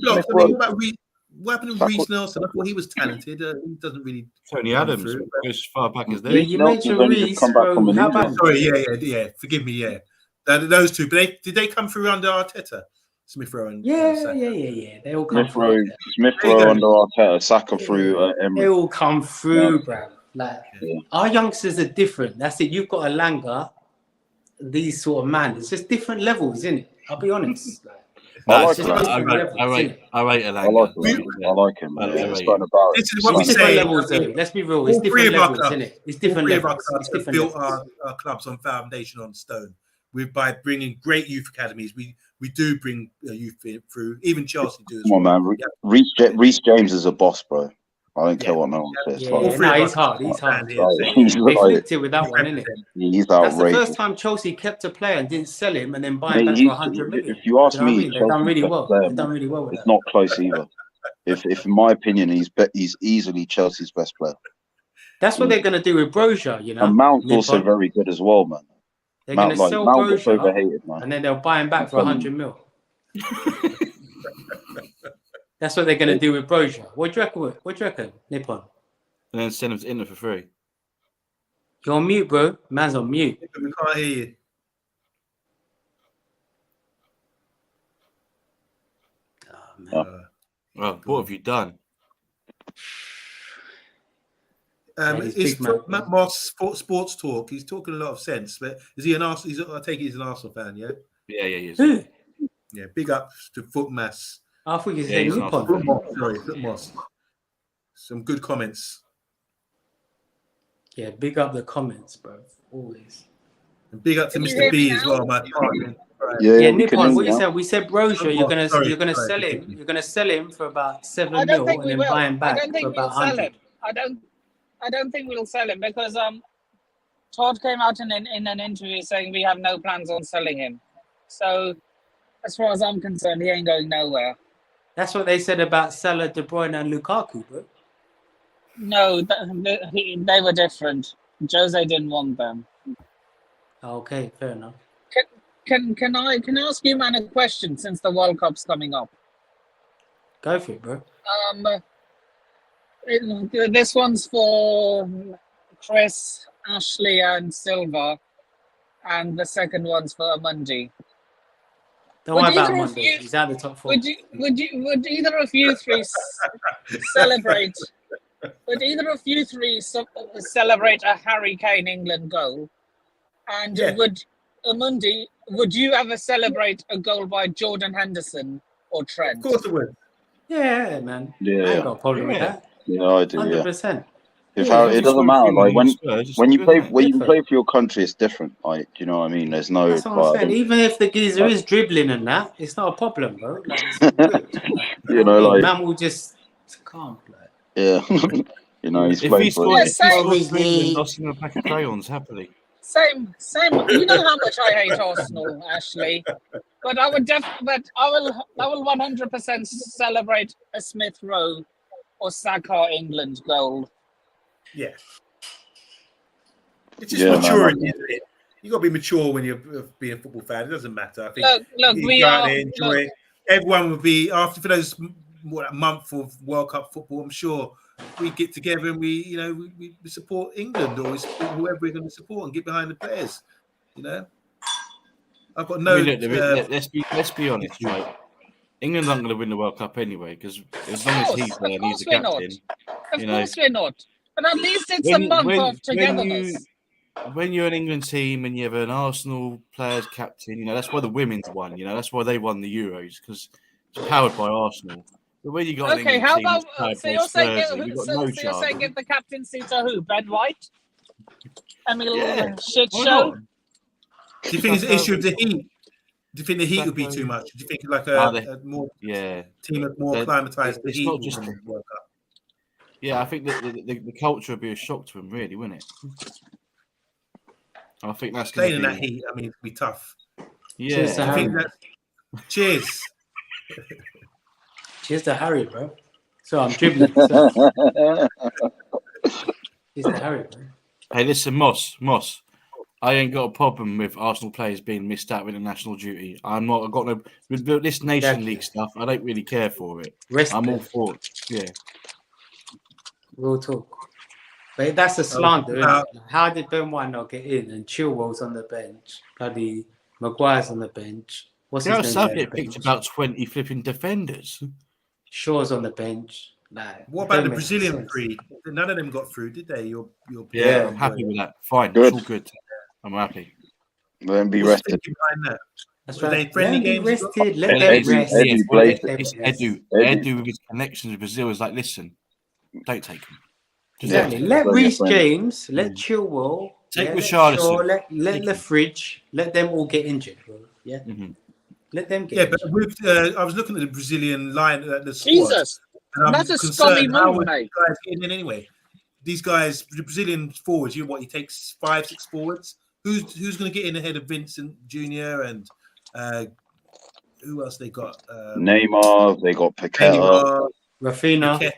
blocked. I mean, what happened to Reece Nelson? I thought he was talented. He doesn't really. Tony Adams goes as far back as Yeah, there. you mentioned Reece, bro. How about? Sorry, yeah. Forgive me, yeah. Those two, but did they come through under Arteta? Smith Rowe and Yeah. They all come through. Smith Rowe under Arteta, Saka through Emery. They all come through, bro. Like our youngsters are different. That's it. You've got a Langer, these sort of man. It's just different levels, isn't it? I'll be honest. I rate Elanga. I like him. This is what we different say. levels, though. Let's be real. It's different levels, isn't it? It's different levels. It's different built our clubs on foundation on stone. By bringing great youth academies, we do bring youth through. Even Chelsea do as well. Come on, man. Yeah. Reece James is a boss, bro. I don't care what no one says. He's hard. He's they flipped it with that one, innit? He's outrageous. That's the first time Chelsea kept a player and didn't sell him and then buy him back for 100 million. If you ask me, they've done really well. They've done really well with it's not close either. If in my opinion, he's easily Chelsea's best player. That's what they're going to do with Brozier, you know. And Mount's also very good as well, man. They're going to sell Brozier and then they'll buy him back for 100 mil. That's what they're going to do with Brozier. What do you reckon, Nippon? And then send him to Inter for free. You're on mute, bro. Man's on mute. We can't hear you. Oh, man. Well, what have you done? It's Matt Moss Sports Talk. He's talking a lot of sense, but is he an Arsenal? I take it he's an Arsenal fan, yeah? Yeah, he is. Yeah, big up to Footmas. I thought you said Nippon. Sorry, Footmas. Some good comments. Yeah, big up the comments, bro. Always. And big up to Mr. B as well, my partner. Yeah, Nippon, what you said? We said Brozier, you're gonna sell him. You're gonna sell him for about 7 mil and then buy him back for about 100. I don't think we'll sell him because Todd came out in an interview saying we have no plans on selling him. So as far as I'm concerned, he ain't going nowhere. That's what they said about Salah, De Bruyne, and Lukaku, bro. No, they were different. Jose didn't want them. Okay, fair enough. Can I ask you, man, a question since the World Cup's coming up? Go for it, bro. This one's for Chris, Ashley, and Silva, and the second one's for Amundi. Don't worry about Amundi. He's out of the top 4. Would either of you three celebrate? Would either of you three celebrate a Harry Kane England goal? And would Amundi? Would you ever celebrate a goal by Jordan Henderson or Trent? Of course it would. Yeah, man. I Yeah, ain't got a problem with that. yeah, I do. 100%. If Yeah. it doesn't matter, like when you play for your country, it's different. Like, do you know what I mean? There's no. That's what I'm saying. Even if the geezer is dribbling and that, it's not a problem, bro. Like, it's all good. Like, you know, like man will just calm. Like, yeah, you know, he's If playing he for. scores, Yeah, if he scores for England, I'll send him a pack of crayons happily. Same. You know how much I hate Arsenal, Ashley. But I would I will 100% celebrate a Smith Rowe or Saka England goal. Yeah. It's just Yeah, maturity, man. isn't it? You got to be mature when you're being a football fan. It doesn't matter. I think Look, you we go out are. there, enjoy it. Everyone would be after for those a month of World Cup football. I'm sure we get together and we support England or we support whoever we're going to support and get behind the players. You know, I've got no. I mean, look, let's be honest, right? England aren't going to win the World Cup anyway because as long as he's there and he's the captain, Of course we're not. But at least it's a month of togetherness. When you're an England team and you have an Arsenal player's captain, you know that's why the women's won. You know that's why they won the Euros because it's powered by Arsenal. But when you got an England how team about that's so powered you're by saying Spurs, we've got no you're chance. saying give the captaincy to who? Ben White? Emil shit why show? not? Do you think it's an issue of the heat? Do you think the heat would be too much? Do you think like a more team of more acclimatized the heat? Not just World Cup? Yeah, I think that the culture would be a shock to him, really, wouldn't it? I think that's playing in that heat. I mean, it'd be tough. Yeah. Cheers to Harry. Cheers. Cheers to Harry, bro. So I'm dribbling. So. Cheers to Harry, bro. Hey, listen, Moss. I ain't got a problem with Arsenal players being missed out with international duty. I'm not. I've got no. With this Nation League stuff, I don't really care for it. I'm all for it. Yeah. Real talk. But that's a slander, isn't it? How did Ben White not get in and Chilwell's on the bench? Bloody Maguire's on the bench. What's his name? Southgate picked about 20 flipping defenders. Shaw's on the bench. Like, what about the Brazilian breed? None of them got through, did they? Yeah, I'm happy with that. Fine, good. It's all good. I'm happy. Let them be rested. That's right. They friendly games. Rested. Let them rest. It's Edu with his connections with Brazil is like, listen, don't take him. Exactly. Let Reece James, let Chilwell, take Richarlison, let the fridge, let them all get injured, bro. Yeah. Mm-hmm. Let them get injured. But with I was looking at the Brazilian line, the squad. Jesus, that's a scummy move, mate. Guys getting in anyway. These guys, the Brazilian forwards, you know what? He takes 5-6 forwards. Who's going to get in ahead of Vincent Jr. and who else they got? Neymar. They got Paqueta, Rafinha,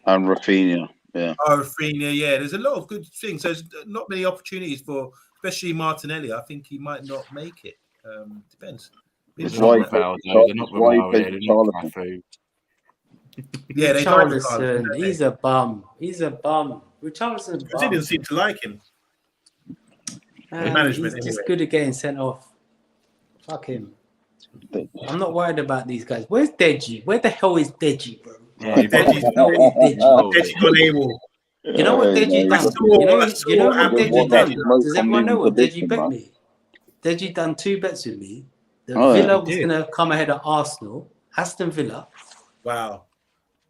and Rafinha. Yeah. Oh, Rafinha. Yeah, there's a lot of good things. There's not many opportunities for, especially Martinelli. I think he might not make it. Depends. They're not Ronaldo. They're not Cafu. Yeah, Richarlison. He's a bum. Richarlison. Brazilians seem to like him. The management, he's just good at getting sent off. Fuck him. I'm not worried about these guys. Where's Deji? Where the hell is Deji, bro? Yeah, Deji got AWOL. You know what Deji done? You know what Deji done? Does everyone know what Deji bet me? Deji done 2 bets with me. The Villa was going to come ahead of Arsenal, Aston Villa. Wow.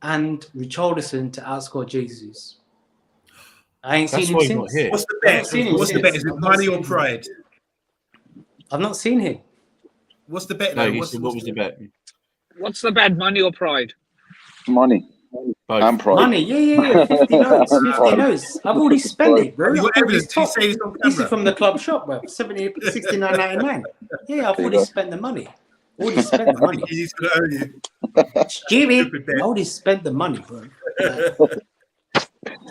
And Richarlison to outscore Jesus. I ain't seen him since. What's the bet? What's the bet? Is it money or pride? I've not seen him. What's the bet? No, what was the bet? What's the bet? Money or pride? Money. Both. And pride. Money, yeah. 50 notes. 50 notes. I've already spent it, bro. This is from the club shop, bro. 69.99. Yeah, I've already spent the money. Already spent the money. He's gonna owe you. Stupid. I already spent the money, bro.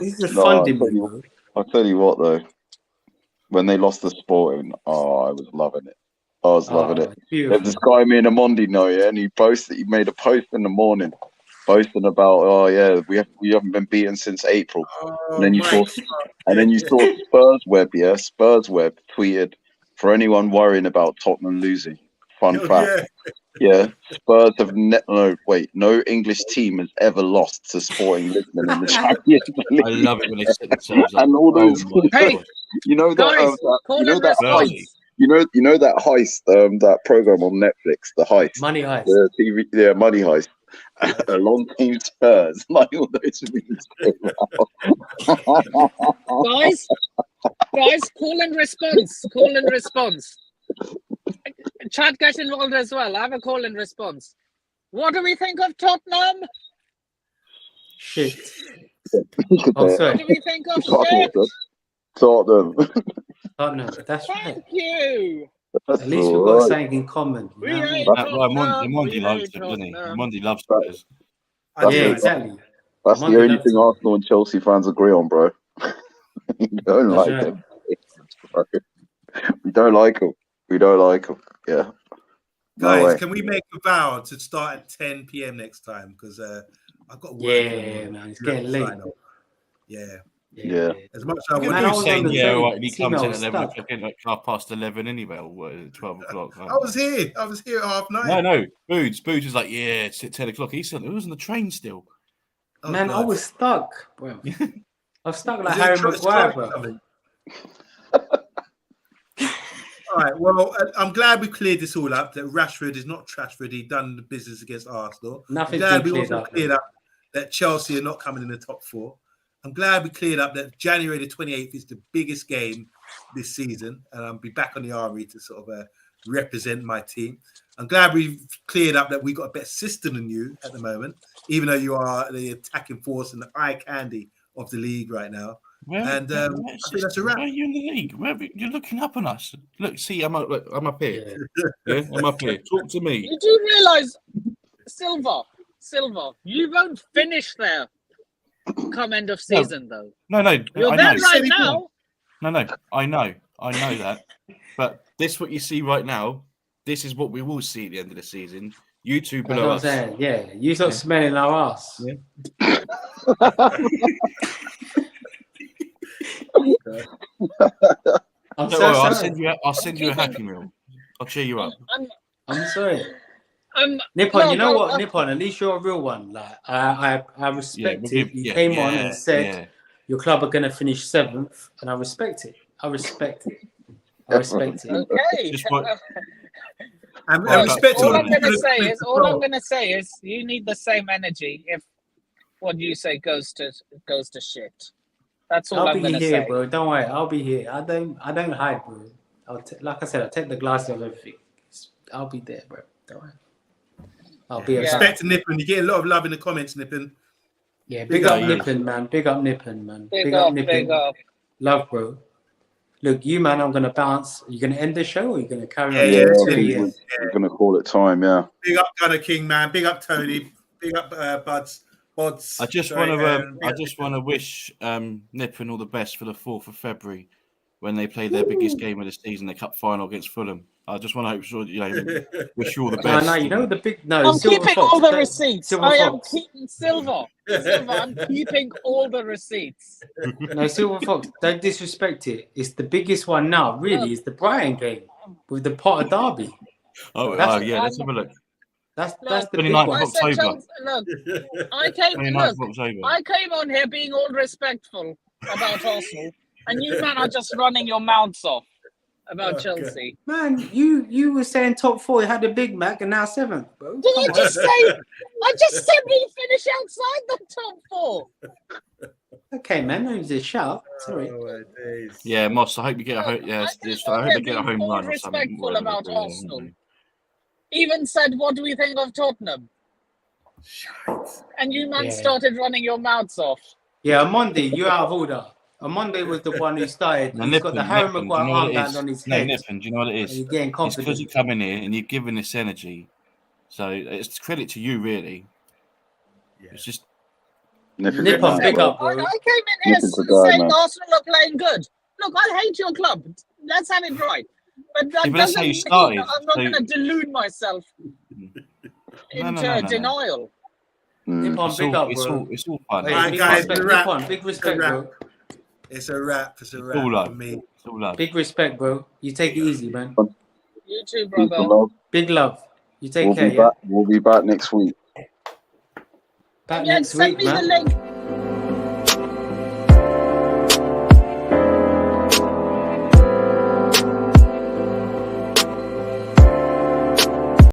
This is funding me, bro. I'll tell you what, though. When they lost the Sporting, I was loving it. I was loving it. Beautiful. There's this guy, me and Amondi know, yeah, and he made a post in the morning, boasting about, we haven't been beaten since April. And then you saw Spurs Web, Spurs Web tweeted, for anyone worrying about Tottenham losing, fun fact. Yeah, Spurs have no English team has ever lost to Sporting Lisbon in the Champions League. I love it when they set themselves up. And all those, hey, you know that, guys, you know that You know that heist, that program on Netflix, the heist, Money Heist. the TV, yeah, Money Heist. Along came Spurs, like all those movies came out. Guys, call and response. Chat, get involved as well. I have a call and response. What do we think of Tottenham? Shit. Oh, What do we think of shit? Tottenham. Tottenham. That's right. Thank you. At least we've got something in common. You know what I mean? Mondi loves it, doesn't he? Mondi loves Spurs. Yeah, exactly. That's the only thing Arsenal and Chelsea fans agree on, bro. We don't like them. We don't like them. Yeah. Guys, can we make a vow to start at 10 p.m. next time? Because I've got work. Yeah, man, it's getting late. Yeah. As much as I You want were saying, to. he comes in at 11 o'clock, like 11:30 anyway, or 12 o'clock. I was here at 9:30. No. Boots was like, yeah, it's at 10 o'clock. He said, it was on the train still. Oh, man, God. I was stuck, bro. I was stuck like Harry Maguire, bro. All right, well, I'm glad we cleared this all up, that Rashford is not Trashford. He done the business against Arsenal. Nothing's I'm glad we cleared also cleared up that Chelsea are not coming in the top 4. I'm glad we cleared up that January the 28th is the biggest game this season, and I'll be back on the armory to sort of represent my team. I'm glad we've cleared up that we've got a better system than you at the moment, even though you are the attacking force and the eye candy of the league right now. I think that's a wrap. Where are you in the league? You're looking up on us. Look, see, I'm up here. Yeah, I'm up here. Talk to me. You do realise, Silva, you won't finish there come end of season, though. No. You're there right now. No. I know that. But this, what you see right now, this is what we will see at the end of the season. You two below us. Yeah, you stop smelling our ass. Yeah. I'm so sorry. I'll send you a happy meal. I'll cheer you up. I'm sorry. Nippon, you know what, Nippon? At least you're a real one. Like I respect it. You came on and said your club are gonna finish 7th, and I respect it. Okay. All I'm gonna say is you need the same energy if what you say goes to shit. That's all I'm gonna say. I'll be here, bro. Don't worry. I'll be here. I don't hide, bro. Like I said, I'll take the glasses of everything. I'll be there, bro. Don't worry. I'll be respect to Nippon. You get a lot of love in the comments, Nippon. Yeah, big up Nippon, man. Big up Nippon, man. Big up Nippon. Big up. Love, bro. Look, you man, I'm gonna bounce. Are you gonna end the show or are you gonna carry on? We're gonna call it time, yeah. Big up Gunner King, man. Big up Tony. Big up Bods. I just want to wish Nippon all the best for the 4th of February when they play their biggest game of the season, the cup final against Fulham. I just want to wish you all the best. No, you know the big. No, I'm keeping all the receipts. I am keeping Silver. I'm keeping all the receipts. No, Silver Fox, don't disrespect it. It's the biggest one now. Really, it's the Brighton game with the Potter Derby. Let's have a look. That's the 29th of October. I came on here being all respectful about Arsenal, and you man are just running your mouths off about Chelsea. Man, you were saying top 4, you had a Big Mac, and now 7th, bro. Did you just say? I just said we finish outside the top 4. Okay, man, that was a shout. Sorry. Yeah, Moss. I hope you get a home. Yeah, I hope you get a home run or something. Respectful about Arsenal. Even said, "What do we think of Tottenham?" And you man started running your mouths off. Yeah, Monday, you're out of order. Monday was the one who started. He's got the Harry Maguire armband on his head. Nippon, do you know what it is? You're getting confident. It's because you come in here and you're giving this energy. So it's credit to you, really. Yeah. It's just Nippon, big up, bro. I came in here saying Arsenal are playing good. Look, I hate your club. Let's have it right. But that that's how you started. I'm not going to delude myself into denial. Nippon, big up, bro. It's all fun. Right, guys, Nippon, big respect, bro. It's a wrap. It's a wrap for me. It's all love. Big respect, bro. You take it easy, man. You too, brother. Big love. You take care. We'll be back next week. Next week, man. Send me the link.